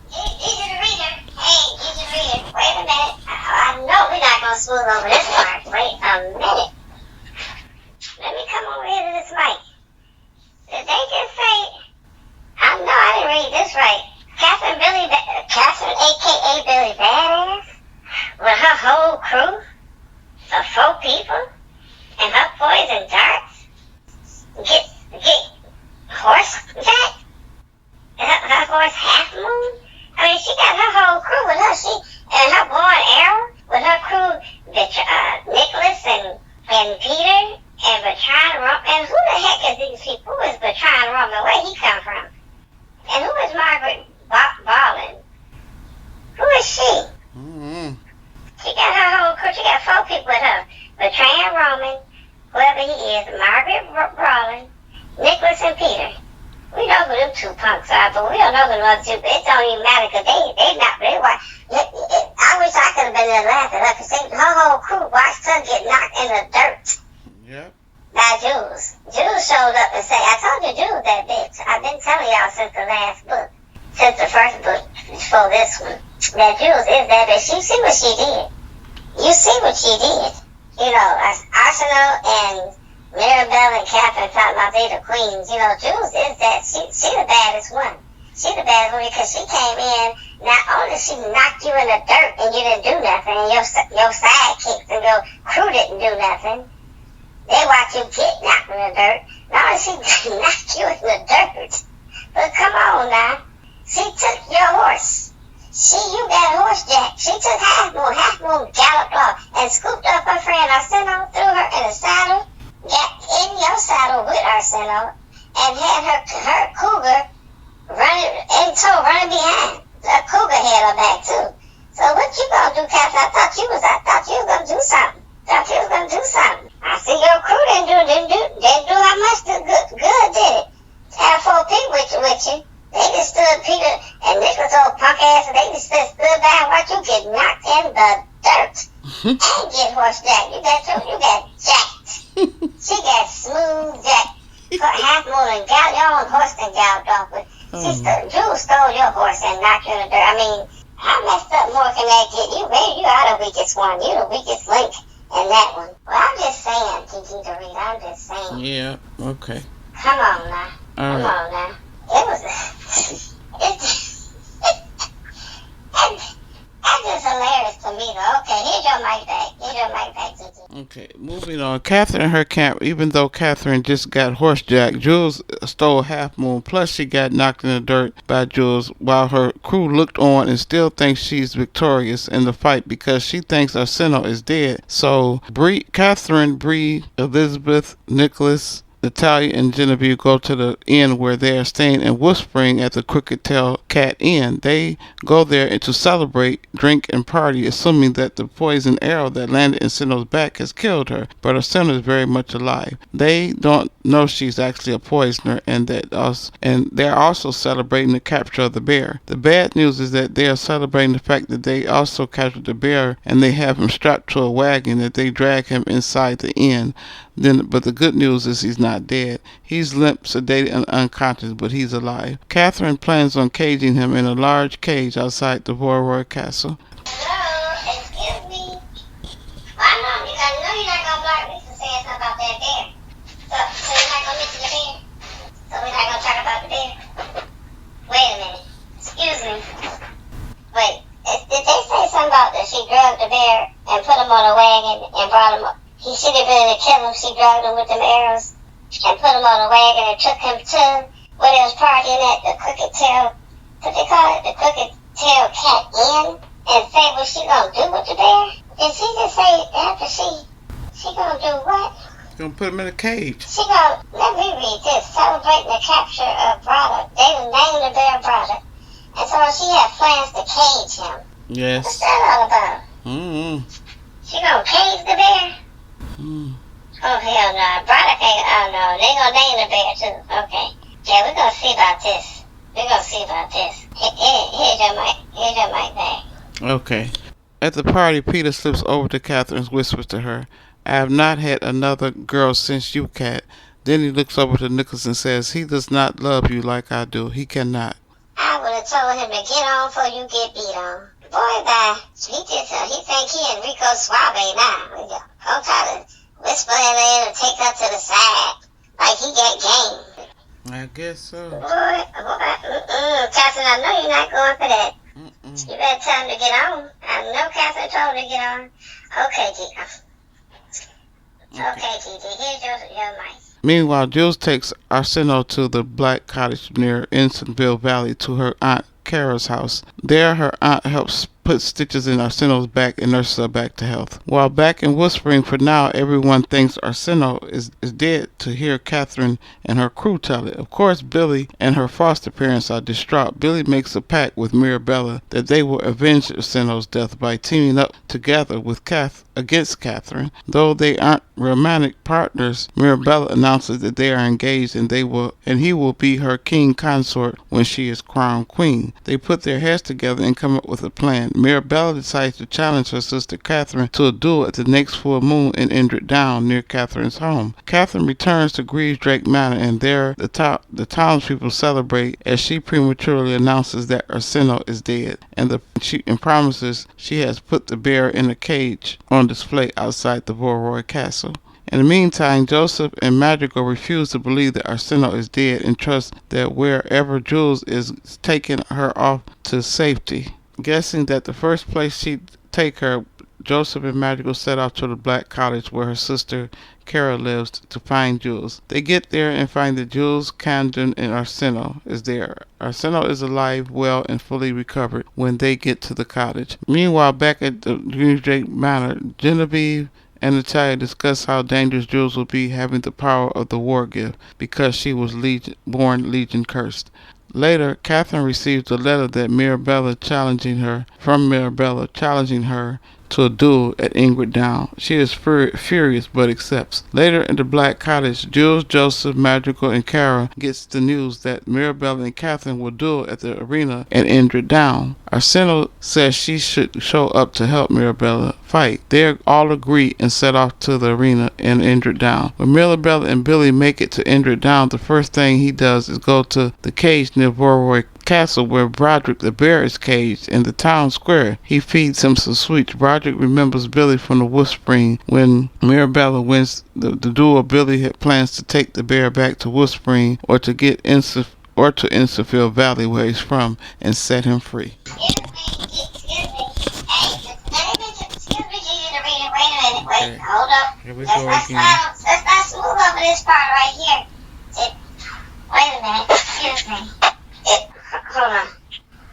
a minute. I know we're not going to smooth over this part. Wait a minute. Let me come over here to this mic. Did they just say, I know I didn't read this right. Katherine a.k.a. Billy Badass, with her whole crew of 4 people, and her poison darts, get horse jack? Her horse Half Moon? I mean, she got her whole crew with her. And her bow and arrow with her crew, Nicholas and Peter and Bertrand Roman. And who the heck is these people? Who is Bertrand Roman? Where he come from? And who is Margaret Ballin? Who is she? Mm-hmm. She got her whole crew. She got 4 people with her. Bertrand Roman, whoever he is, Margaret Ballin, Nicholas and Peter. We know who them 2 punks are, but we don't know who the other 2. It don't even matter because they not really white. I wish I could have been there laughing at her because her whole crew watched her get knocked in the dirt. Yep. By Jules. Jules showed up and said, I told you Jules that bitch. I've been telling y'all since the last book, since the first book before this one, that Jules is that bitch. You see what she did. You see what she did. You know, Arsinoe and Mirabella and Katherine talking about they the queens. You know, Jules is that. She the baddest one. She the baddest one because she came in. Not only she knocked you in the dirt and you didn't do nothing, and your sidekicks and your crew didn't do nothing. They watch you get knocked in the dirt. Not only she knocked you in the dirt, but come on now. She took your horse. You got horse jack. She took Half Moon. Half Moon galloped off and scooped up her friend Arsinoe, threw her in the saddle, got in your saddle with Arsinoe, and had her cougar running behind. The cougar had her back too. So what you gonna do, Katherine? I thought you was gonna do something. I see your crew didn't do how much good, did it? Have 4 people with you. They just stood, Peter and Nicholas, old punk ass, and they just stood by and watch you get knocked in the dirt and get horse jacked. You got jacked. She got smooth jacked. Half Moon and your own horse and galloped off with. Jules stole your horse and knocked you in the dirt. I mean, how messed up more can that get? You are the weakest one. You the weakest link in that one. Well, I'm just saying, Kiki the Reader, I'm just saying. Yeah, okay. Come on now. All right. Come on now. It was, that's just hilarious to me though. Okay, here's your mic back, Kiki. Okay, moving on. Katherine and her camp, even though Katherine just got horse jacked, Jules stole Half Moon, plus she got knocked in the dirt by Jules while her crew looked on and still thinks she's victorious in the fight because she thinks Arsinoe is dead. So Katherine, Bree, Elizabeth, Nicholas, Natalia and Genevieve go to the inn where they are staying and whispering at the Crooked Tail Cat Inn. They go there to celebrate, drink, and party, assuming that the poison arrow that landed in Arsinoe's back has killed her, but Arsinoe is very much alive. They don't know she's actually a poisoner, and they're also celebrating the capture of the bear. The bad news is that they are celebrating the fact that they also captured the bear, and they have him strapped to a wagon that they drag him inside the inn. But the good news is he's not dead. He's limp, sedated, and unconscious, but he's alive. Katherine plans on caging him in a large cage outside the Vauroy Castle. Hello, excuse me. I know you're not gonna block me for saying something about that bear. So you're not gonna mention the bear? So we're not gonna talk about the bear? Wait a minute. Excuse me. Wait, did they say something about that she drugged the bear and put him on a wagon and brought him up? He should have been to kill him. She drugged him with them arrows and put him on a wagon and took him to where they was partying at the Crooked Tail, what they call it, the Crooked Tail Cat Inn, and say what she gonna do with the bear? Did she just say after she gonna do what? Gonna put him in a cage. She gonna, let me read this, celebrating the capture of Broderick. They named the bear Broderick. And so she had plans to cage him. Yes. What's that all about? She gonna cage the bear? Oh, hell no. Broderick ain't, oh no. They gonna name the bear too. Okay. Yeah, we're gonna see about this. Here's your mic back. Okay. At the party, Peter slips over to Katherine and whispers to her, "I have not had another girl since you, Cat." Then he looks over to Nicholas and says, "He does not love you like I do. He cannot." I would have told him to get on before you get beat on. Boy, he think he Enrico Suave now. Don't try to whisper in there and take her to the side like he got game. I guess so. Boy, Catherine, I know you're not going for that. You better tell him to get on. I know Catherine told him to get on. Okay, Gigi, here's your mic. Meanwhile, Jules takes Arsinoe to the black cottage near Ensignville Valley to her Aunt Kara's house. There, her aunt helps put stitches in Arsinoe's back and nurses her back to health. While back in whispering, for now, everyone thinks Arsinoe is dead to hear Katherine and her crew tell it. Of course, Billy and her foster parents are distraught. Billy makes a pact with Mirabella that they will avenge Arsinoe's death by teaming up together with against Katherine. Though they aren't romantic partners, Mirabella announces that they are engaged and he will be her king consort when she is crowned queen. They put their heads together and come up with a plan. Mirabella decides to challenge her sister Katherine to a duel at the next full moon in Indrid Down near Katherine's home. Katherine returns to Greaves-Drake Manor, and there the townspeople celebrate as she prematurely announces that Arsinoe is dead, and promises she has put the bear in a cage on display outside the Vauroy Castle. In the meantime, Joseph and Madrigal refuse to believe that Arsinoe is dead and trust that wherever Jules is taking her off to safety. Guessing that the first place she'd take her, Joseph and Madrigal set off to the black cottage where her sister Kara lives to find Jules. They get there and find that Jules, Camden, and Arsinoe is there. Arsinoe is alive, well, and fully recovered when they get to the cottage. Meanwhile, back at the Greaves-Drake Manor, Genevieve and Natalia discuss how dangerous Jules will be having the power of the war gift because she was born Legion cursed. Later, Katherine receives a letter that Mirabella challenging her to a duel at Indrid Down. She is furious but accepts. Later in the black cottage, Jules, Joseph, Madrigal, and Kara gets the news that Mirabella and Katherine will duel at the arena at Indrid Down. Arsinoe says she should show up to help Mirabella fight. They all agree and set off to the arena in Indrid Down. When Mirabella and Billy make it to Indrid Down, the first thing he does is go to the cage near Vauroy Castle where Broderick the bear is caged in the town square. He feeds him some sweets. Broderick remembers Billy from the whispering. When Mirabella wins the duel, Billy had plans to take the bear back to Whispering or to Ensignville Valley where he's from and set him free. Excuse me. Hey, excuse me, Gigi, to read it. Wait a minute. Wait, hold up. Here we go again. Let's not smooth over this part right here. Wait a minute. Excuse me. Hold on.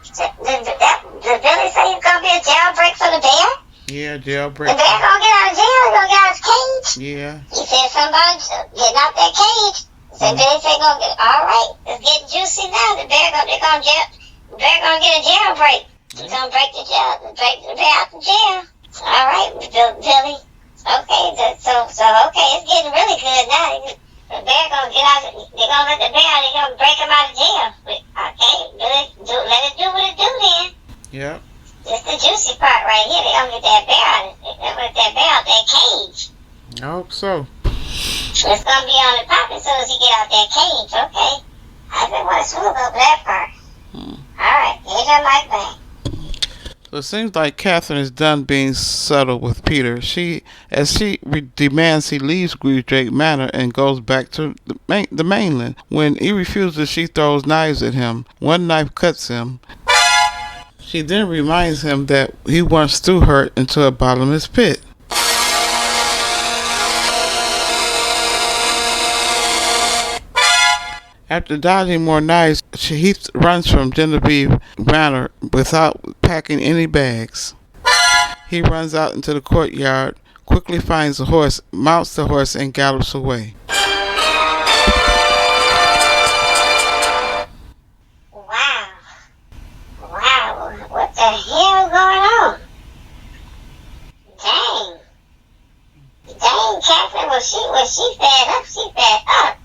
Did Billy say he's gonna be a jailbreak for the bear? Yeah, The jailbreak. bear gonna get out of jail. He gonna get out of his cage. Yeah. He said somebody getting out that cage. So Billy said, "Gonna get all right. It's getting juicy now. The bear gonna get a jailbreak. He's gonna break the bear out the jail. All right, Billy. Okay, okay, it's getting really good now. The bear gonna get out. They're gonna let the bear out. They're gonna break him out of jail. Okay, Billy, let it do what it do then. Yep. It's the juicy part right here. They're gonna get that bear out. They're gonna let that bear out that cage. I hope so. It's gonna be on the pop as soon as he get out that cage. Okay, I just want to smooth over that part. All right, here's your mic back. So it seems like Katherine is done being subtle with Peter. As she demands, he leaves Greasedrake Manor and goes back to the mainland. When he refuses, she throws knives at him. One knife cuts him. She then reminds him that he once threw her into a bottomless pit. After dodging more knives, he runs from Genevieve Manor without packing any bags. He runs out into the courtyard, quickly finds a horse, mounts the horse, and gallops away. Wow. Wow. What the hell going on? Dang. Dang, Katherine, was she fed up? She fed up.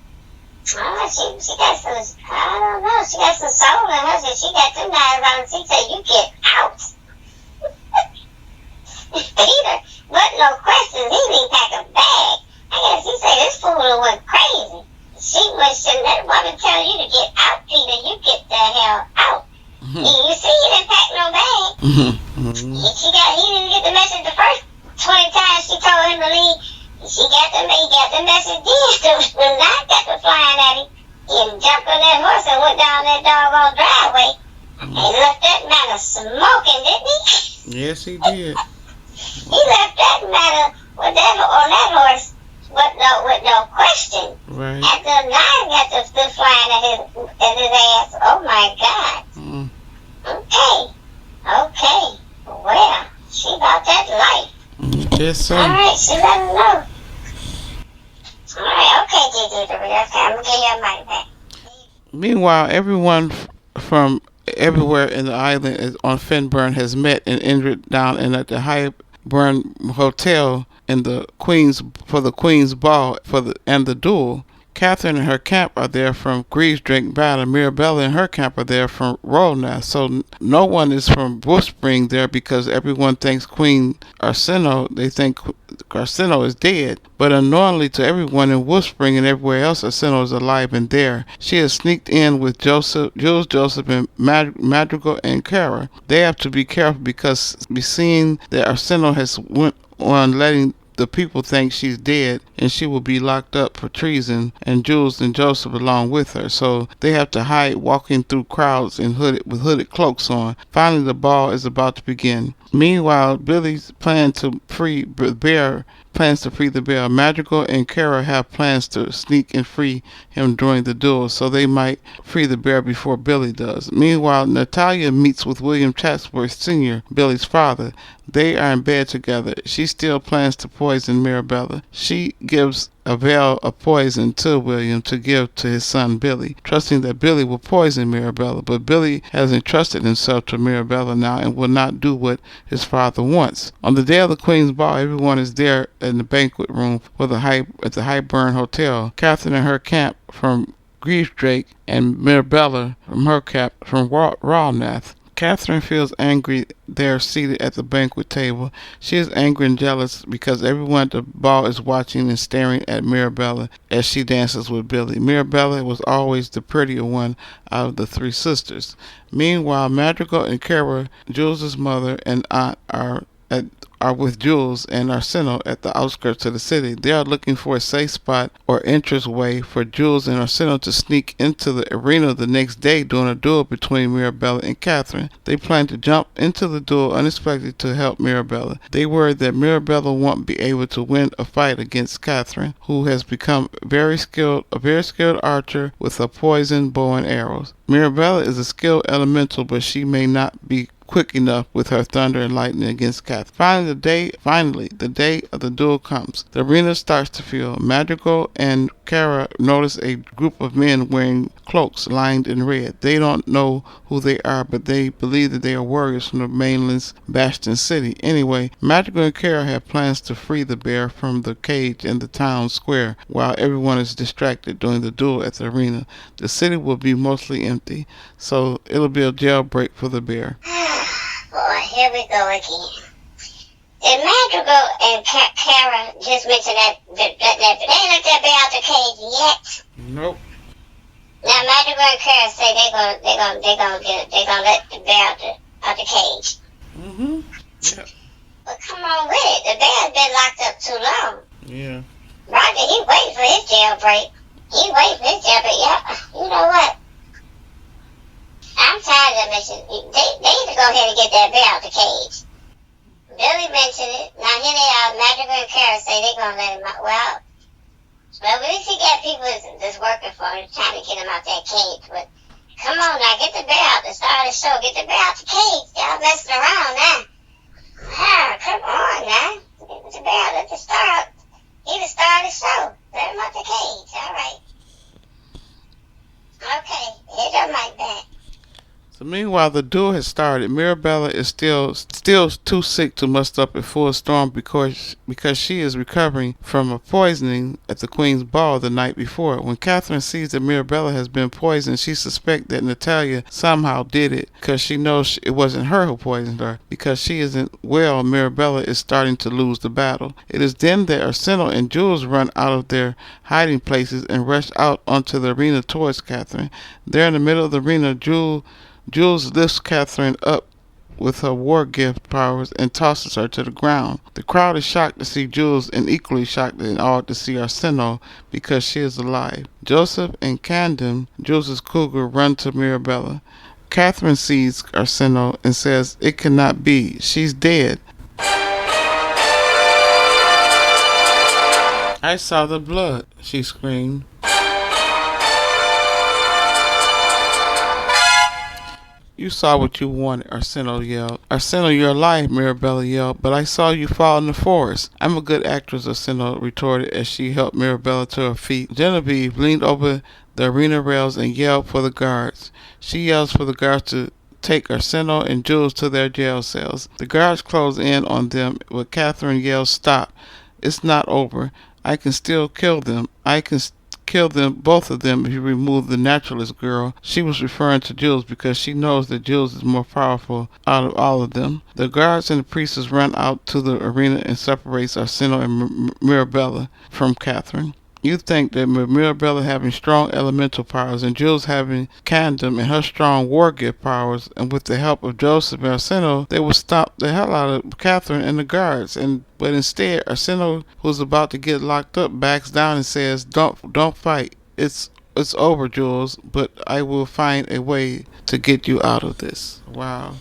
She got some, I don't know, she got some soul in her, so she got them knives on. She said, you get out. Peter, but no questions, he didn't pack a bag. I guess he said this fool went crazy. She shouldn't let the woman tell you to get out, Peter. You get the hell out. You see, he didn't pack no bag. He didn't get the message the first 20 times she told him to leave. He got the message then. When I got to flying at him, he jumped on that horse and went down that doggone driveway. He left that matter smoking, didn't he? Yes, he did. He left that matter on that horse with no question. Right. After the knife got to still flying at his ass. Oh my God. Okay. Well, she about that life. Yes, sir. All right, she let him know. All right, okay, Gigi, okay, I'm gonna give you a mic back. Meanwhile, everyone from everywhere in the island on Finburn has met and ended down in at the Highburn Hotel in the Queen's ball and the duel. Katherine and her camp are there from Greasedrake Manor. Mirabella and her camp are there from Rollnath. So no one is from Wolfspring there because everyone thinks Queen Arsinoe, they think Arsinoe is dead. But unknowingly to everyone in Wolfspring and everywhere else, Arsinoe is alive and there. She has sneaked in with Jules, Joseph, and Madrigal and Kara. They have to be careful because seeing that Arsinoe has went on letting the people think she's dead and she will be locked up for treason, and Jules and Joseph along with her. So they have to hide, walking through crowds with hooded cloaks on. Finally, the ball is about to begin. Meanwhile, Billy's plans to free the bear. Madrigal and Kara have plans to sneak and free him during the duel, so they might free the bear before Billy does. Meanwhile, Natalia meets with William Chatsworth Sr., Billy's father. They are in bed together. She still plans to poison Mirabella. She gives a vial of poison to William to give to his son Billy, trusting that Billy will poison Mirabella. But Billy has entrusted himself to Mirabella now and will not do what his father wants. On the day of the Queen's Ball, everyone is there in the banquet room at the Highburn Hotel. Katherine and her camp from Greasedrake and Mirabella from her camp from Rollnath. Katherine feels angry there seated at the banquet table. She is angry and jealous because everyone at the ball is watching and staring at Mirabella as she dances with Billy. Mirabella was always the prettier one out of the three sisters. Meanwhile, Madrigal and Kara, Jules' mother and aunt, are with Jules and Arsinoe at the outskirts of the city. They are looking for a safe spot or entrance way for Jules and Arsinoe to sneak into the arena the next day during a duel between Mirabella and Katherine. They plan to jump into the duel unexpectedly to help Mirabella. They worry that Mirabella won't be able to win a fight against Katherine, who has become a very skilled archer with a poisoned bow and arrows. Mirabella is a skilled elemental, but she may not be quick enough with her thunder and lightning against Katherine. Finally, the day of the duel comes. The arena starts to fill. Madrigal and Kara notice a group of men wearing cloaks lined in red. They don't know who they are, but they believe that they are warriors from the mainland's Bastion City. Anyway, Madrigal and Kara have plans to free the bear from the cage in the town square while everyone is distracted during the duel at the arena. The city will be mostly empty, so it'll be a jailbreak for the bear. Boy, here we go again. Did Madrigal and Kara just mention that they ain't let that bear out the cage yet? Nope. Now Madrigal and Kara say they gonna let the bear out the cage. Mm-hmm. Yep. But come on with it. The bear's been locked up too long. Yeah. Roger, he waiting for his jailbreak. Yeah, you know what? I'm tired of mentioning. They need to go ahead and get that bear out the cage. Billy mentioned it. Now here they are. Madrigal and Kara say they're gonna let him out. Well, at least he got people that's working for him, trying to get him out that cage. But come on now, get the bear out. The star of the show. Get the bear out the cage. Y'all messing around now. Come on now. Get the bear out. Let the star out. He the star of the show. Let him out the cage. All right. Okay. Here's your mic back. So meanwhile, the duel has started. Mirabella is still too sick to muster up a full storm because she is recovering from a poisoning at the Queen's ball the night before. When Katherine sees that Mirabella has been poisoned, she suspects that Natalia somehow did it because she knows it wasn't her who poisoned her. Because she isn't well, Mirabella is starting to lose the battle. It is then that Arsinoe and Jules run out of their hiding places and rush out onto the arena towards Katherine. There in the middle of the arena, Jules lifts Katherine up with her war gift powers and tosses her to the ground. The crowd is shocked to see Jules and equally shocked and awed to see Arsinoe because she is alive. Joseph and Camden, Jules' cougar, run to Mirabella. Katherine sees Arsinoe and says, "It cannot be. She's dead." "I saw the blood," she screamed. "You saw what you wanted," Arsinoe yelled. "Arsinoe, you're alive," Mirabella yelled, "but I saw you fall in the forest." "I'm a good actress," Arsinoe retorted as she helped Mirabella to her feet. Genevieve leaned over the arena rails and yelled for the guards. She yells for the guards to take Arsinoe and Jules to their jail cells. The guards close in on them, but Katherine yells, "Stop. It's not over. I can still kill them. I can kill them, both of them, if you remove the naturalist girl." She was referring to Jules because she knows that Jules is more powerful out of all of them. The guards and the priestess run out to the arena and separates Arsinoe and Mirabella from Katherine. You think that Mirabella having strong elemental powers and Jules having Camden and her strong war gift powers, and with the help of Joseph and Arsinoe, they would stop the hell out of Katherine and the guards. But instead, Arsinoe, who's about to get locked up, backs down and says, "Don't fight. It's over, Jules, but I will find a way to get you out of this." Wow.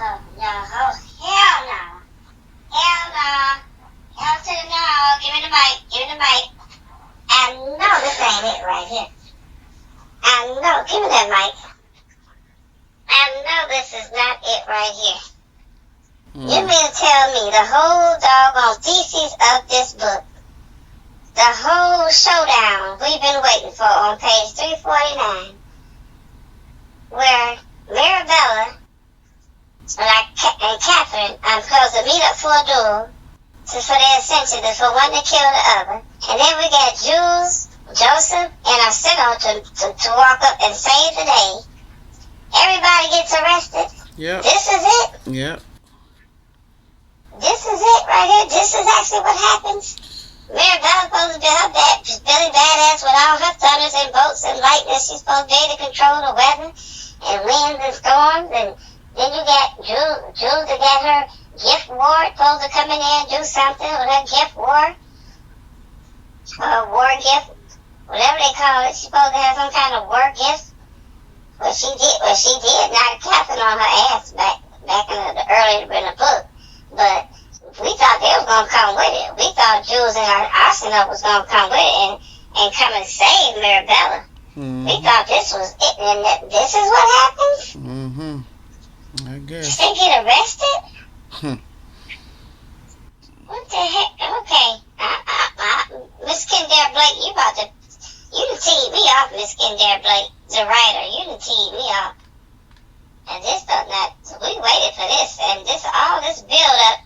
Oh, no. Oh, hell no. Hell no. Hell to the no. Give me the mic. Give me the mic. I know this ain't it right here. I know. Give me that mic. I know this is not it right here. You mean to tell me the whole doggone thesis of this book, the whole showdown we've been waiting for on page 349, where Mirabella and Katherine are supposed to meet up for a duel for their ascension, for one to kill the other. And then we got Jules, Joseph, and Arsinoe to walk up and save the day. Everybody gets arrested. Yep. This is it. Yep. This is it right here. This is actually what happens. Mirabella's supposed to be her Billy Badass with all her thunders and bolts and lightning. She's supposed to be able to control the weather and winds and storms. And then you got Jules to get her gift ward, supposed to come in there and do something with her gift ward. War gift, whatever they call it. She's supposed to have some kind of war gift. Well, she did knock Katherine on her ass back in the earlier in the book. But we thought they was gonna come with it. We thought Jules and Arsinoe was gonna come with it and come and save Mirabella. We thought this was it, and this is what happens. I She guess. didn't get arrested? Hmm. What the heck? Okay. Miss Kendare Blake, you done teed me off, Miss Kendare Blake, the writer. You done teed me off. And this does not, we waited for this, and all this build up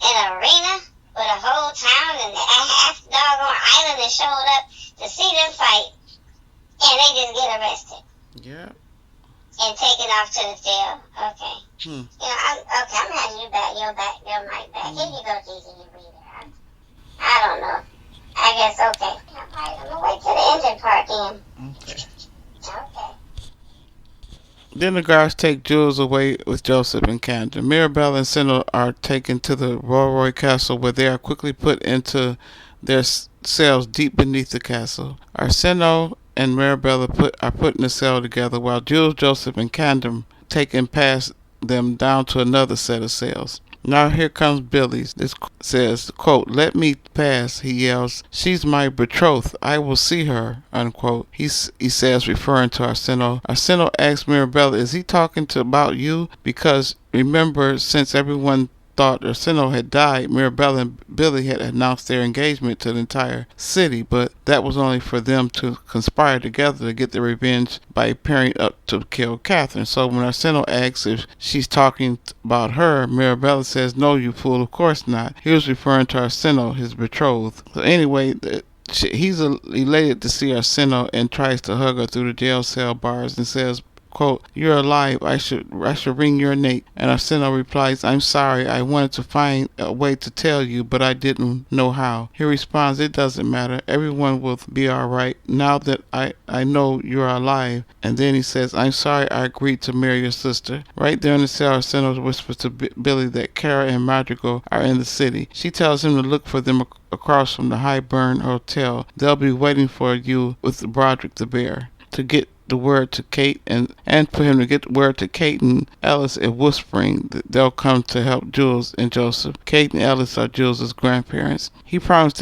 in an arena with a whole town and half the doggone island that showed up to see them fight, and they just get arrested Yeah. and taken off to the jail. Okay. Hmm. I'm having you back, your mic back. Here you go, Gigi, you reader. I don't know. I guess, okay. Alright, I'm gonna wait till the engine part then. Okay. Okay. Then the guards take Jules away with Joseph and Camden. Mirabella and Arsinoe are taken to the Roy Castle, where they are quickly put into their cells deep beneath the castle. Arsinoe and Mirabella are put in a cell together, while Jules, Joseph, and Camden taken past them down to another set of cells. Now here comes Billy. This says, quote, "Let me pass," he yells. "She's my betrothed. I will see her," unquote. He says, referring to Arsinoe. Arsinoe asks Mirabella, "Is he talking about you?" Because remember, since everyone thought Arsinoe had died, Mirabella and Billy had announced their engagement to the entire city, but that was only for them to conspire together to get their revenge by pairing up to kill Katherine. So when Arsinoe asks if she's talking about her, Mirabella says, "No, you fool, of course not." He was referring to Arsinoe, his betrothed. So anyway, he's elated to see Arsinoe and tries to hug her through the jail cell bars and says, quote, "You're alive. I should wring your neck." And Arsinoe replies, "I'm sorry. I wanted to find a way to tell you, but I didn't know how." He responds, "It doesn't matter. Everyone will be all right now that I know you're alive." And then he says, "I'm sorry I agreed to marry your sister." Right there in the cell, Arsinoe whispers to Billy that Kara and Madrigal are in the city. She tells him to look for them across from the Highburn Hotel. They'll be waiting for you with Broderick the bear. To get the word to Kate and for him to get the word to Kate and Ellis and whispering that they'll come to help Jules and Joseph. Kate and Ellis are Jules' grandparents. He promises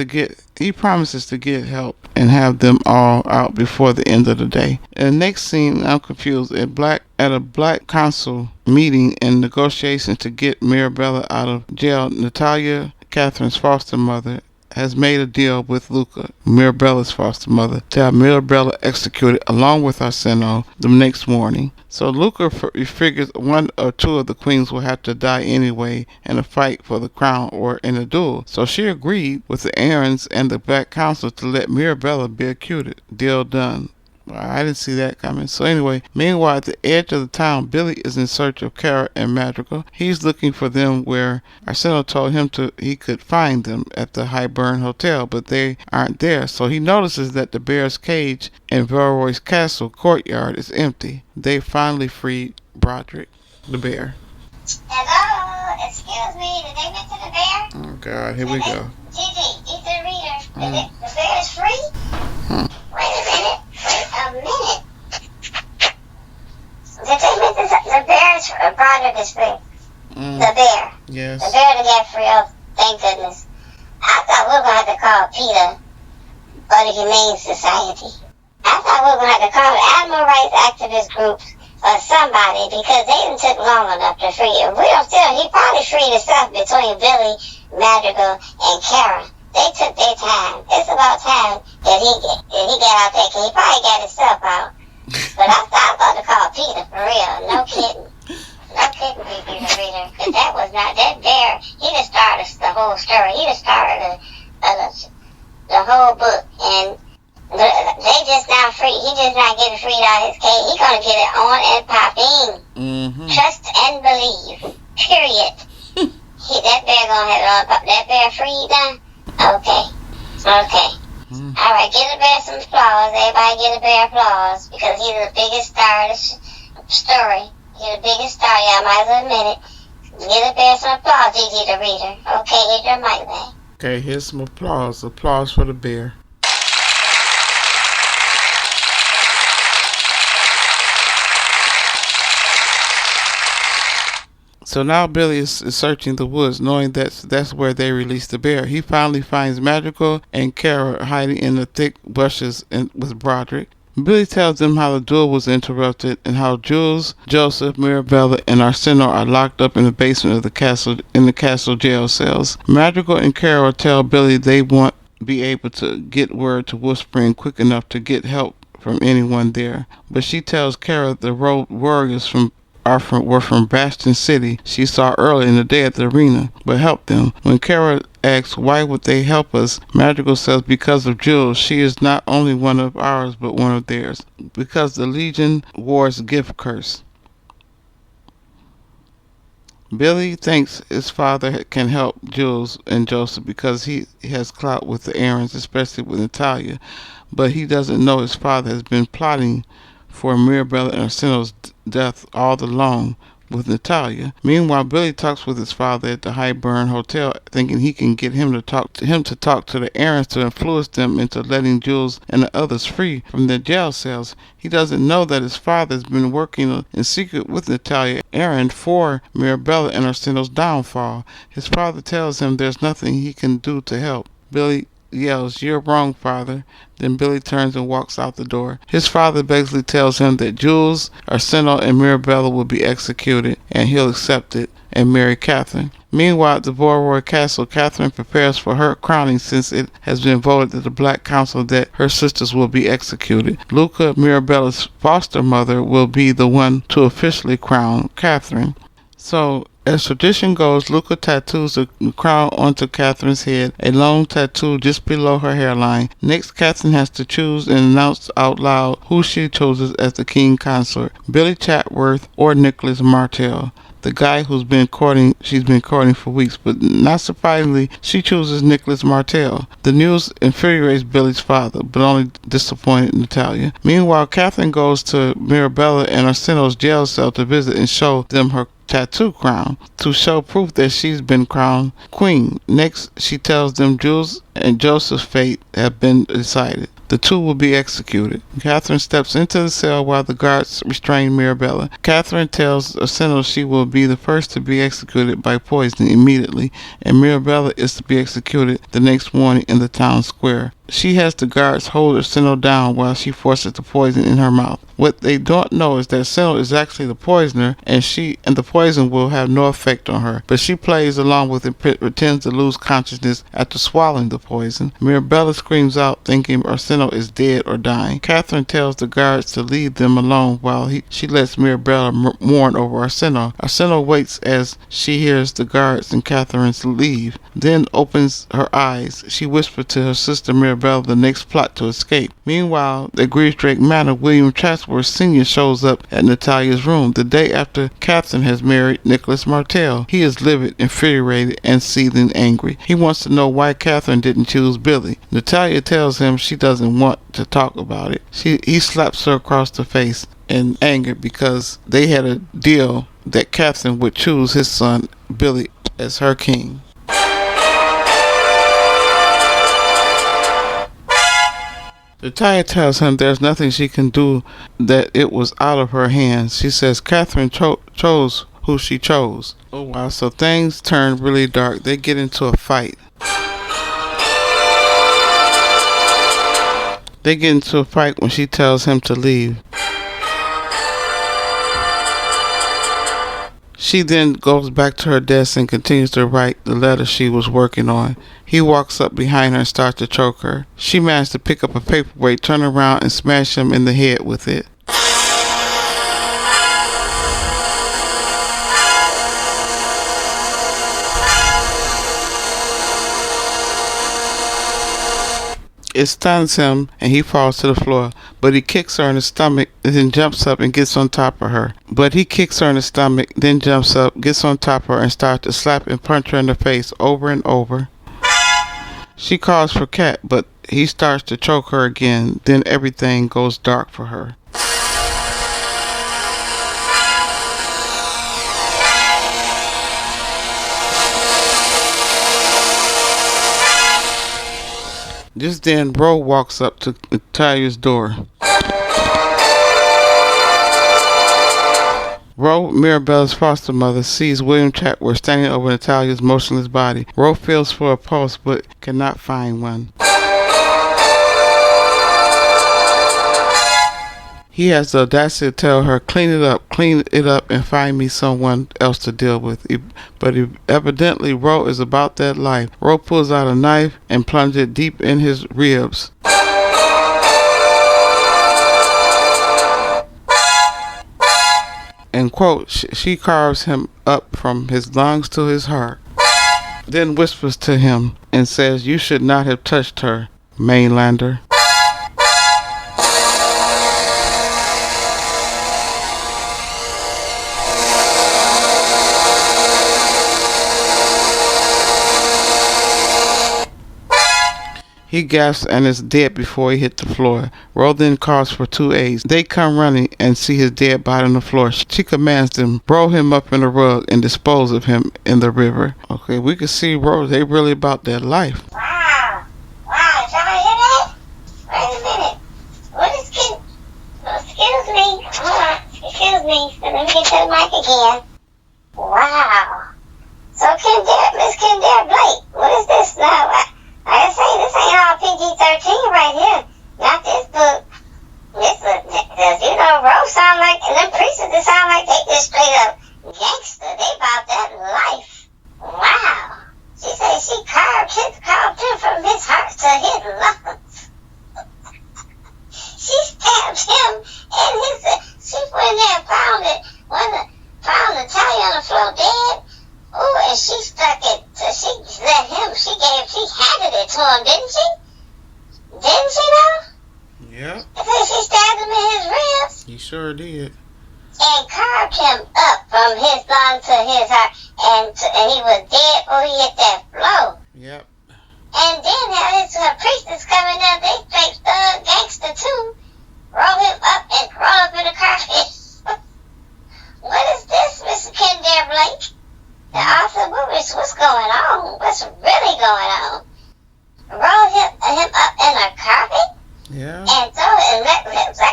to get help and have them all out before the end of the day. In the next scene, I'm confused. At a black council meeting and negotiations to get Mirabella out of jail, Natalia, Katherine's foster mother, has made a deal with Luca, Mirabella's foster mother, to have Mirabella executed along with Arsinoe the next morning. So Luca figures one or two of the queens will have to die anyway in a fight for the crown or in a duel. So she agreed with the Aarons and the Black Council to let Mirabella be executed. Deal done. I didn't see that coming. So anyway, meanwhile at the edge of the town, Billy is in search of Kara and Madrigal. He's looking for them where Arsinoe told him he could find them at the Highburn Hotel, but they aren't there. So he notices that the bear's cage in Villeroy's castle courtyard is empty. They finally freed Broderick, the bear. Hello, excuse me, did they mention the bear? Oh God, here we go. Gigi, he's the reader. The bear is free? Wait a minute. Did they mention the bear is free? Broderick is free. The bear. Yes. The bear to get free. Oh, thank goodness. I thought we were going to have to call PETA or the Humane Society. I thought we were going to have to call the animal rights activist groups or somebody because they didn't took long enough to free him. He probably freed himself between Billy, Madrigal, and Kara. They took their time. It's about time that he got out there because he probably got himself out. But I thought about to call PETA for real. No kidding. No kidding, Gigi the reader. Because that was not that bear. He just started the whole story. He just started the whole book. And they just not free. He just not getting freed out of his cage. He gonna get it on and popping. Trust and believe. Period. That bear gonna have it on pop. That bear free now? Okay. Alright, get a bear some applause. Everybody get a bear applause because he's the biggest star of the story. He's the biggest star, y'all might as well admit it. Get a bear some applause, Gigi the reader. Okay, here's your mic back. Okay, here's some applause. Applause for the bear. So now Billy is searching the woods, knowing that's where they released the bear. He finally finds Madrigal and Kara hiding in the thick bushes with Broderick. Billy tells them how the duel was interrupted and how Jules, Joseph, Mirabella, and Arsinoe are locked up in the basement of the castle jail cells. Madrigal and Carol tell Billy they won't be able to get word to Wolf Spring quick enough to get help from anyone there. But she tells Carol the road warriors were from Bastion City she saw earlier in the day at the arena, but helped them. When Carol asks why would they help us, Madrigal says because of Jules. She is not only one of ours but one of theirs. Because the Legion War's gift curse. Billy thinks his father can help Jules and Joseph because he has clout with the Aarons, especially with Natalia, but he doesn't know his father has been plotting for Mirabella and Arsinoe's death all along with Natalia. Meanwhile, Billy talks with his father at the Highburn Hotel, thinking he can get him to talk to the Aarons to influence them into letting Jules and the others free from their jail cells. He doesn't know that his father has been working in secret with Natalia Aaron for Mirabella and Arsinoe's downfall. His father tells him there's nothing he can do to help. Billy yells, "You're wrong, father." Then Billy turns and walks out the door. His father basically tells him that Jules, Arsinoe, and Mirabella will be executed, and he'll accept it and marry Katherine. Meanwhile, at the Borroy Castle, Katherine prepares for her crowning since it has been voted at the Black Council that her sisters will be executed. Luca, Mirabella's foster mother, will be the one to officially crown Katherine. So, as tradition goes, Luca tattoos the crown onto Katherine's head, a long tattoo just below her hairline. Next, Katherine has to choose and announce out loud who she chooses as the king consort, Billy Chatworth or Nicholas Martell, the guy she's been courting for weeks. But not surprisingly, she chooses Nicholas Martell. The news infuriates Billy's father, but only disappointed Natalia. Meanwhile, Katherine goes to Mirabella and Arsinoe's jail cell to visit and show them her tattoo crown to show proof that she's been crowned queen. Next, she tells them Jules and Joseph's fate have been decided. The two will be executed. Katherine steps into the cell while the guards restrain Mirabella. Katherine tells Arsinoe she will be the first to be executed by poison immediately, and Mirabella is to be executed the next morning in the town square. She has the guards hold Arsinoe down while she forces the poison in her mouth. What they don't know is that Arsinoe is actually the poisoner, and the poison will have no effect on her. But she plays along with it, pretends to lose consciousness after swallowing the poison. Mirabella screams out, thinking Arsinoe is dead or dying. Katherine tells the guards to leave them alone while she lets Mirabella mourn over Arsinoe. Arsinoe waits as she hears the guards and Katherine's leave, then opens her eyes. She whispers to her sister Mirabella the next plot to escape. Meanwhile, at Griefdrake Manor, William Chatsworth Sr. shows up at Natalia's room the day after Katherine has married Nicholas Martell. He is livid, infuriated, and seething angry. He wants to know why Katherine didn't choose Billy. Natalia tells him she doesn't want to talk about it. He slaps her across the face in anger because they had a deal that Katherine would choose his son Billy as her king. Natalia tells him there's nothing she can do, that it was out of her hands. She says Katherine chose who she chose. Oh wow, so things turn really dark. They get into a fight. They get into a fight when she tells him to leave. She then goes back to her desk and continues to write the letter she was working on. He walks up behind her and starts to choke her. She manages to pick up a paperweight, turn around, and smash him in the head with it. It stuns him and he falls to the floor, but he kicks her in the stomach and then jumps up and gets on top of her. And starts to slap and punch her in the face over and over. She calls for Kat, but he starts to choke her again. Then everything goes dark for her. Just then, Ro walks up to Natalia's door. Ro, Mirabella's foster mother, sees William Chatworth standing over Natalia's motionless body. Ro feels for a pulse but cannot find one. He has the audacity to tell her, clean it up, and find me someone else to deal with. But evidently, Ro is about that life. Ro pulls out a knife and plunges it deep in his ribs. And quote, she carves him up from his lungs to his heart. Then whispers to him and says, "You should not have touched her, mainlander." He gasps and is dead before he hit the floor. Ro then calls for two aides. They come running and see his dead body on the floor. She commands them, roll him up in a rug and dispose of him in the river. Okay, we can see Ro, they really about that life. Wow. Wow, did y'all hear that? Wait a minute. What is excuse me. Hold on. Excuse me. Let me get to the mic again. Wow. So Miss Kendare Blake, what is this now? Like I say, this ain't all PG-13 right here. Not this book. Cause you know, Rose sound like, and them priests just sound like they just straight up gangster. They about that life. Wow. She said she carved him from his heart to his lungs. She stabbed him in his, she went in there and found the tally on the floor dead. Ooh, and she stuck it, she handed it to him, didn't she? Didn't she though? Yep. Because she stabbed him in his ribs. He sure did. And carved him up from his lung to his heart. And he was dead before he hit that floor. Yep. And then her priestess coming up, they straight thug gangster too. Roll him up in the carpet. What is this, Mr. Kendare Blake? The author, what's going on? What's really going on? Roll him up in a carpet? Yeah. And throw it, and like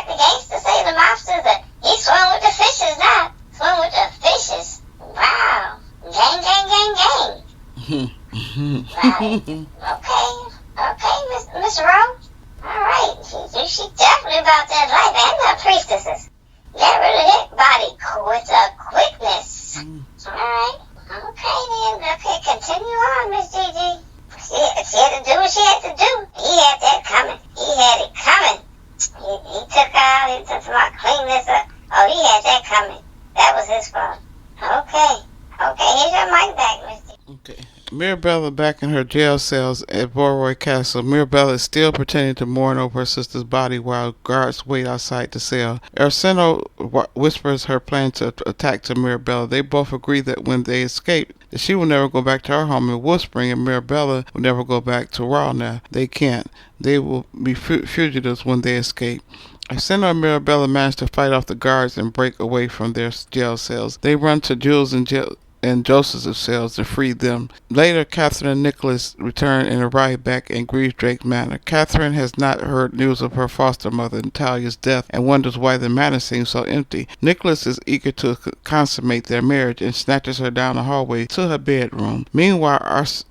the gangsters say, the mobsters, that he's swimming with the fishes now. Swimming with the fishes. Wow. Gang, gang, gang, gang. Right. Okay, Miss Rowe. All right. She definitely about that life, and the priestesses. Get rid of his body with a quickness. All right. Okay, then. Okay, continue on, Miss Gigi. She had to do what she had to do. He had that coming. He had it coming. He took some clean this up. Oh, he had that coming. That was his fault. Okay. Okay, here's your mic back, Miss Gigi. Okay. Mirabella back in her jail cells at Voroy Castle. Mirabella is still pretending to mourn over her sister's body while guards wait outside the cell. Arsinoe whispers her plan to attack to Mirabella. They both agree that when they escape, that she will never go back to her home in Woodspring, and Mirabella will never go back to Raw now. They can't. They will be fugitives when they escape. Arsinoe and Mirabella manage to fight off the guards and break away from their jail cells. They run to Jules and Joseph's cells to free them. Later, Katherine and Nicholas return and arrive back in Griefdrake Manor. Katherine has not heard news of her foster mother, Natalia's death, and wonders why the manor seems so empty. Nicholas is eager to consummate their marriage and snatches her down the hallway to her bedroom. Meanwhile,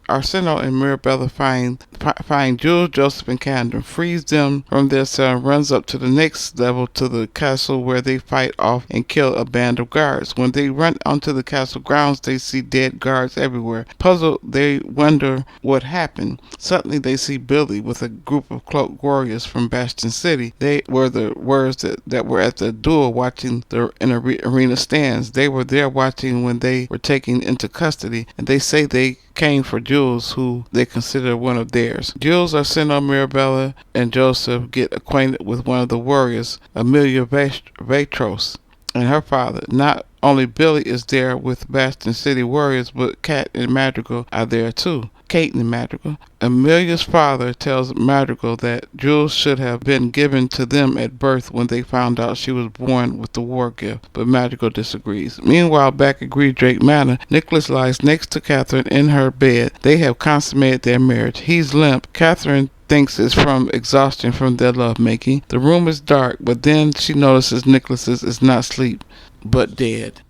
Arsinoe and Mirabella find Jules, Joseph, and Katherine, frees them from their cell, and runs up to the next level to the castle where they fight off and kill a band of guards. When they run onto the castle grounds, they see dead guards everywhere. Puzzled, they wonder what happened. Suddenly, they see Billy with a group of cloaked warriors from Bastion City. They were the warriors that were at the duel watching in arena stands. They were there watching when they were taken into custody, and they say they came for Jules, who they consider one of theirs. Jules, Arsinoe, Mirabella, and Joseph get acquainted with one of the warriors, Amelia Vatros, and her father. Not only Billy is there with Bastion City warriors, but Kat and Madrigal are there too. Kate and Madrigal. Amelia's father tells Madrigal that Jules should have been given to them at birth when they found out she was born with the war gift, but Madrigal disagrees. Meanwhile, back at Griefdrake Manor, Nicholas lies next to Katherine in her bed. They have consummated their marriage. He's limp. Katherine thinks it's from exhaustion from their lovemaking. The room is dark, but then she notices Nicholas is not asleep, but dead.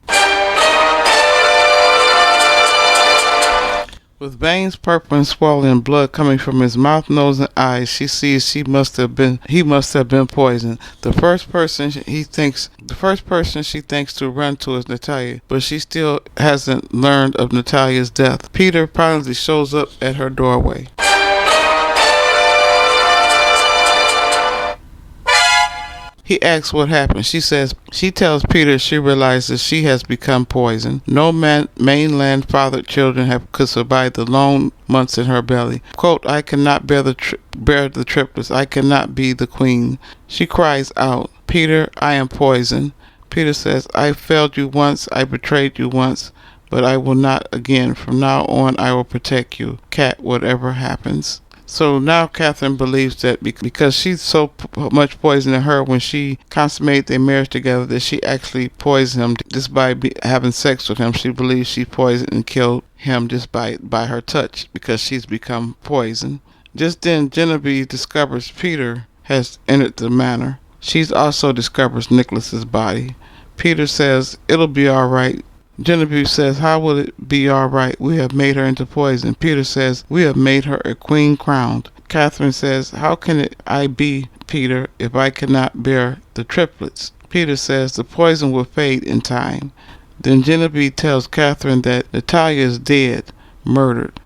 With veins purple and swollen and blood coming from his mouth, nose, and eyes, she sees he must have been poisoned. The first person she thinks to run to is Natalia, but she still hasn't learned of Natalia's death. Peter finally shows up at her doorway. He asks what happened. She tells Peter she realizes she has become poisoned. No mainland fathered children could survive the long months in her belly. Quote, I cannot bear the triplets. I cannot be the queen. She cries out, Peter, I am poisoned. Peter says, I failed you once. I betrayed you once. But I will not again. From now on, I will protect you. Cat, whatever happens. So now Katherine believes that because she's so much poison in her when she consummated their marriage together, that she actually poisoned him just by having sex with him. She believes she poisoned and killed him just by her touch because she's become poison. Just then Genevieve discovers Peter has entered the manor. She also discovers Nicholas's body. Peter says, it'll be all right. Genevieve says, how will it be all right? We have made her into poison. Peter says, we have made her a queen crowned. Katherine says, how can I be, Peter, if I cannot bear the triplets? Peter says, the poison will fade in time. Then Genevieve tells Katherine that Natalia is dead, murdered.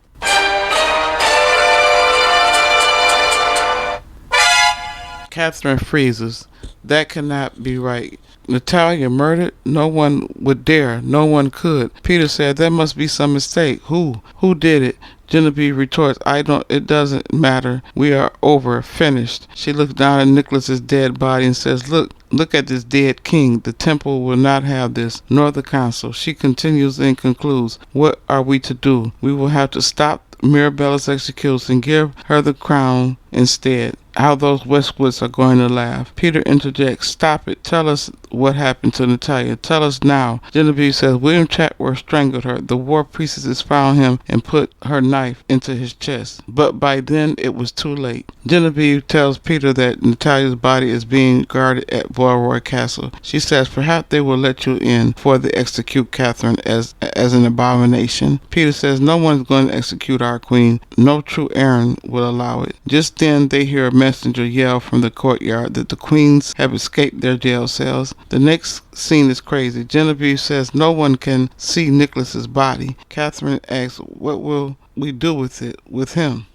Katherine freezes. That cannot be right. Natalia murdered? No one would dare. No one could. Peter said, there must be some mistake. Who? Who did it? Genevieve retorts, it doesn't matter. We are over, finished. She looks down at Nicholas's dead body and says, look at this dead king. The temple will not have this, nor the council. She continues and concludes, what are we to do? We will have to stop Mirabella's execution and give her the crown instead. How those Westwoods are going to laugh. Peter interjects, stop it. Tell us what happened to Natalia. Tell us now. Genevieve says, William Chatworth strangled her. The war priestesses found him and put her knife into his chest. But by then it was too late. Genevieve tells Peter that Natalia's body is being guarded at Villeroy Castle. She says, perhaps they will let you in before they execute Katherine as an abomination. Peter says, no one's going to execute our queen. No true Aaron will allow it. Just then they hear a messenger yell from the courtyard that the queens have escaped their jail cells. The next scene is crazy. Genevieve says no one can see Nicholas's body. Katherine asks, what will we do with him?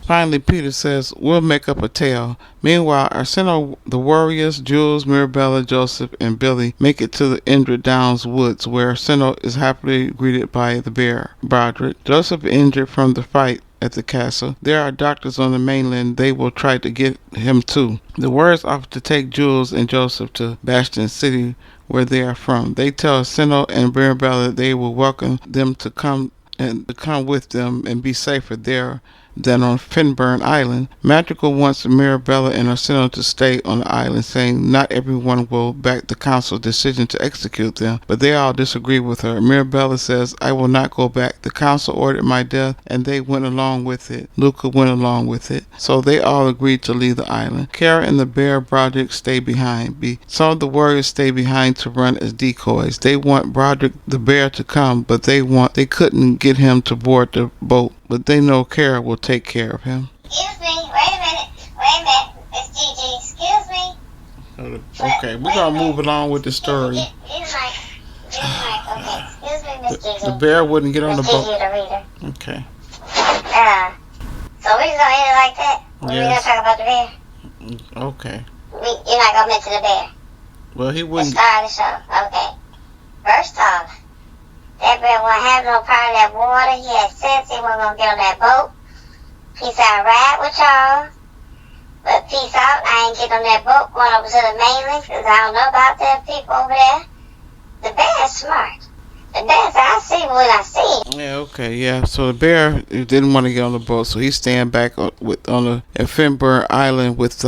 Finally, Peter says, we'll make up a tale. Meanwhile, Arsinoe, the warriors, Jules, Mirabella, Joseph, and Billy make it to the Indra Downs woods, where Arsinoe is happily greeted by the bear, Broderick. Joseph injured from the fight at the castle. There are doctors on the mainland. They will try to get him too. The warriors offer to take Jules and Joseph to Bastion City, where they are from. They tell Arsinoe and Mirabella that they will welcome them to come with them and be safer there than on Finburn Island. Magical wants Mirabella and Arsinoe to stay on the island, saying not everyone will back the council's decision to execute them, but they all disagree with her. Mirabella says, I will not go back. The council ordered my death, and they went along with it. Luca went along with it. So they all agreed to leave the island. Kara and the bear Broderick stay behind. Some of the warriors stay behind to run as decoys. They want Broderick the bear to come, but they couldn't get him to board the boat. But they know Kara will take care of him. Excuse me, wait a minute, it's Gigi, excuse me. Okay, we're going to move along with the story. Get the mic, okay, excuse me, Miss Gigi. The bear wouldn't get on the boat. Gigi, the reader. Okay. So we're just going to end it like that? We're going to talk about the bear? Okay. You're not going to mention the bear? Well, he The wouldn't. star of the show, okay. First off, that bear won't have no part of that water. He had sense. He wasn't going to get on that boat. Peace out, ride with y'all. But peace out. I ain't getting on that boat going over to the mainland because I don't know about them people over there. The bear's smart. The bear said, I see what I see. Yeah, okay, yeah. So the bear didn't want to get on the boat, so he's staying back at Finburn Island with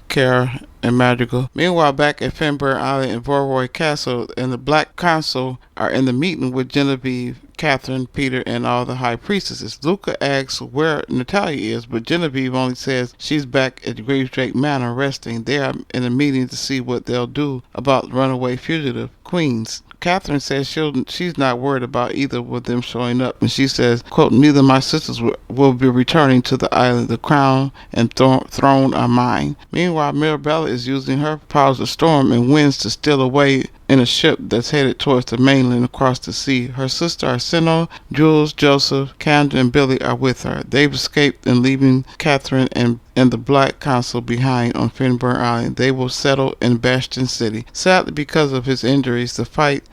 Kara and Madrigal. Meanwhile, back at Finburn Island and Vorroy Castle, and the Black Council are in the meeting with Genevieve, Katherine, Peter, and all the high priestesses. Luca asks where Natalia is, but Genevieve only says she's back at Gravedrake Manor resting. They are in a meeting to see what they'll do about runaway fugitive queens. Katherine says she's not worried about either of them showing up, and she says, quote, neither of my sisters will be returning to the island. The crown and throne are mine. Meanwhile, Mirabella is using her powers of storm and winds to steal away in a ship that's headed towards the mainland across the sea. Her sister Arsinoe, Jules, Joseph, Camden, and Billy are with her. They've escaped and leaving Katherine and the Black Council behind on Finburn Island. They will settle in Bastion City. Sadly, because of his injuries, the fight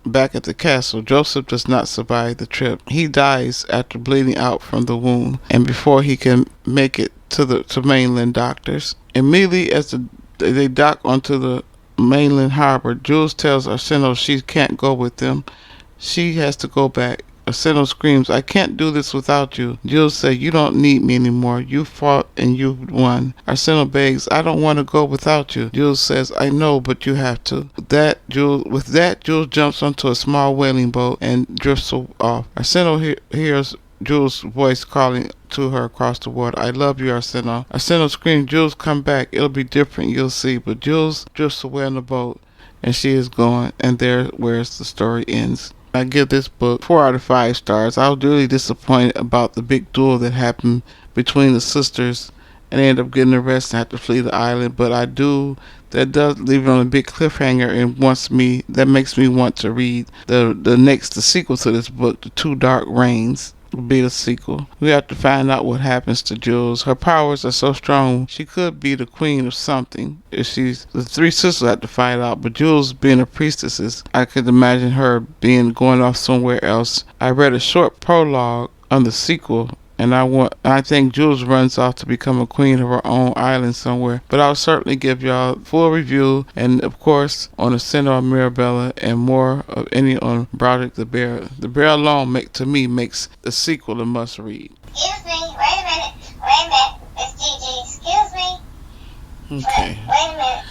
back at the castle, Joseph does not survive the trip. He dies after bleeding out from the wound, and before he can make it to mainland doctors. Immediately as they dock onto the mainland harbor, Jules tells Arsinoe she can't go with them. She has to go back. Arsinoe screams, I can't do this without you. Jules says, you don't need me anymore. You fought and you won. Arsinoe begs, I don't want to go without you. Jules says, I know, but you have to. With that, Jules jumps onto a small whaling boat and drifts off. Arsinoe hears Jules' voice calling to her across the water. I love you, Arsinoe. Arsinoe screams, Jules, come back. It'll be different, you'll see. But Jules drifts away on the boat, and she is gone. And there where the story ends. I give this book 4 out of 5 stars. I was really disappointed about the big duel that happened between the sisters, and they end up getting arrested and have to flee the island. But that does leave it on a big cliffhanger, and that makes me want to read the sequel to this book, The Two Dark Reigns. Will be the sequel. We have to find out what happens to Jules. Her powers are so strong, she could be the queen of something. The 3 sisters have to find out, but Jules being a priestess, I could imagine her going off somewhere else. I read a short prologue on the sequel, and I think Jules runs off to become a queen of her own island somewhere. But I'll certainly give y'all a full review, and of course on the Center on Mirabella, and more of any on Broderick the Bear. The Bear alone makes the sequel a must read. Excuse me, wait a minute, Miss Gigi, excuse me. Okay. Wait a minute.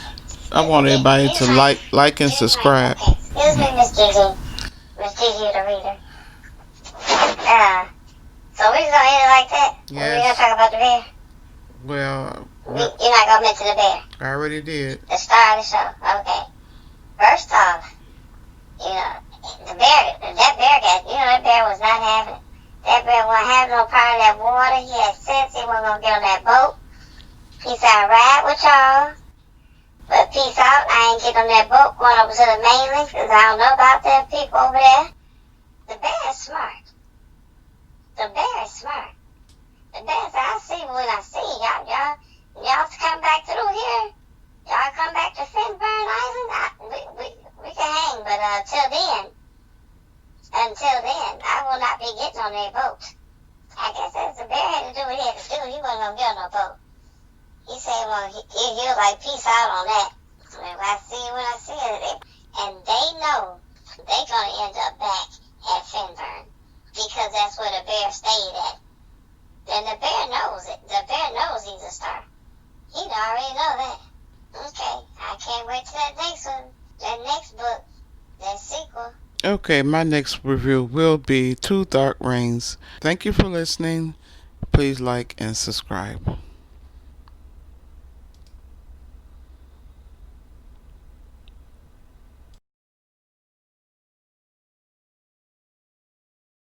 I want everybody to like and subscribe. Okay. Excuse me, Miss Gigi. Miss Gigi the reader. So we just gonna end it like that? Yes. We're gonna talk about the bear? Well, You're not gonna mention the bear? I already did. The star of the show. Okay. First off, that bear was not having it. That bear wasn't having no part of that water. He had sense. He wasn't gonna get on that boat. He said, I'll ride with y'all, but peace out. I ain't getting on that boat going over to the mainland, because I don't know about them people over there. The bear is smart. The bear is smart. The bear said, I see what I see. Y'all come back through here. Y'all come back to Finburn Island. We can hang, but until then, I will not be getting on that boat. I guess as the bear had to do what he had to do, he wasn't gonna get on no boat. He said, well, he was like, peace out on that. I see what I see. And they know they're gonna end up back at Finburn, because that's where the bear stayed at. And the bear knows it. The bear knows he's a star. He already know that. Okay, I can't wait till that next book, that sequel. Okay, my next review will be Two Dark Reigns. Thank you for listening. Please like and subscribe.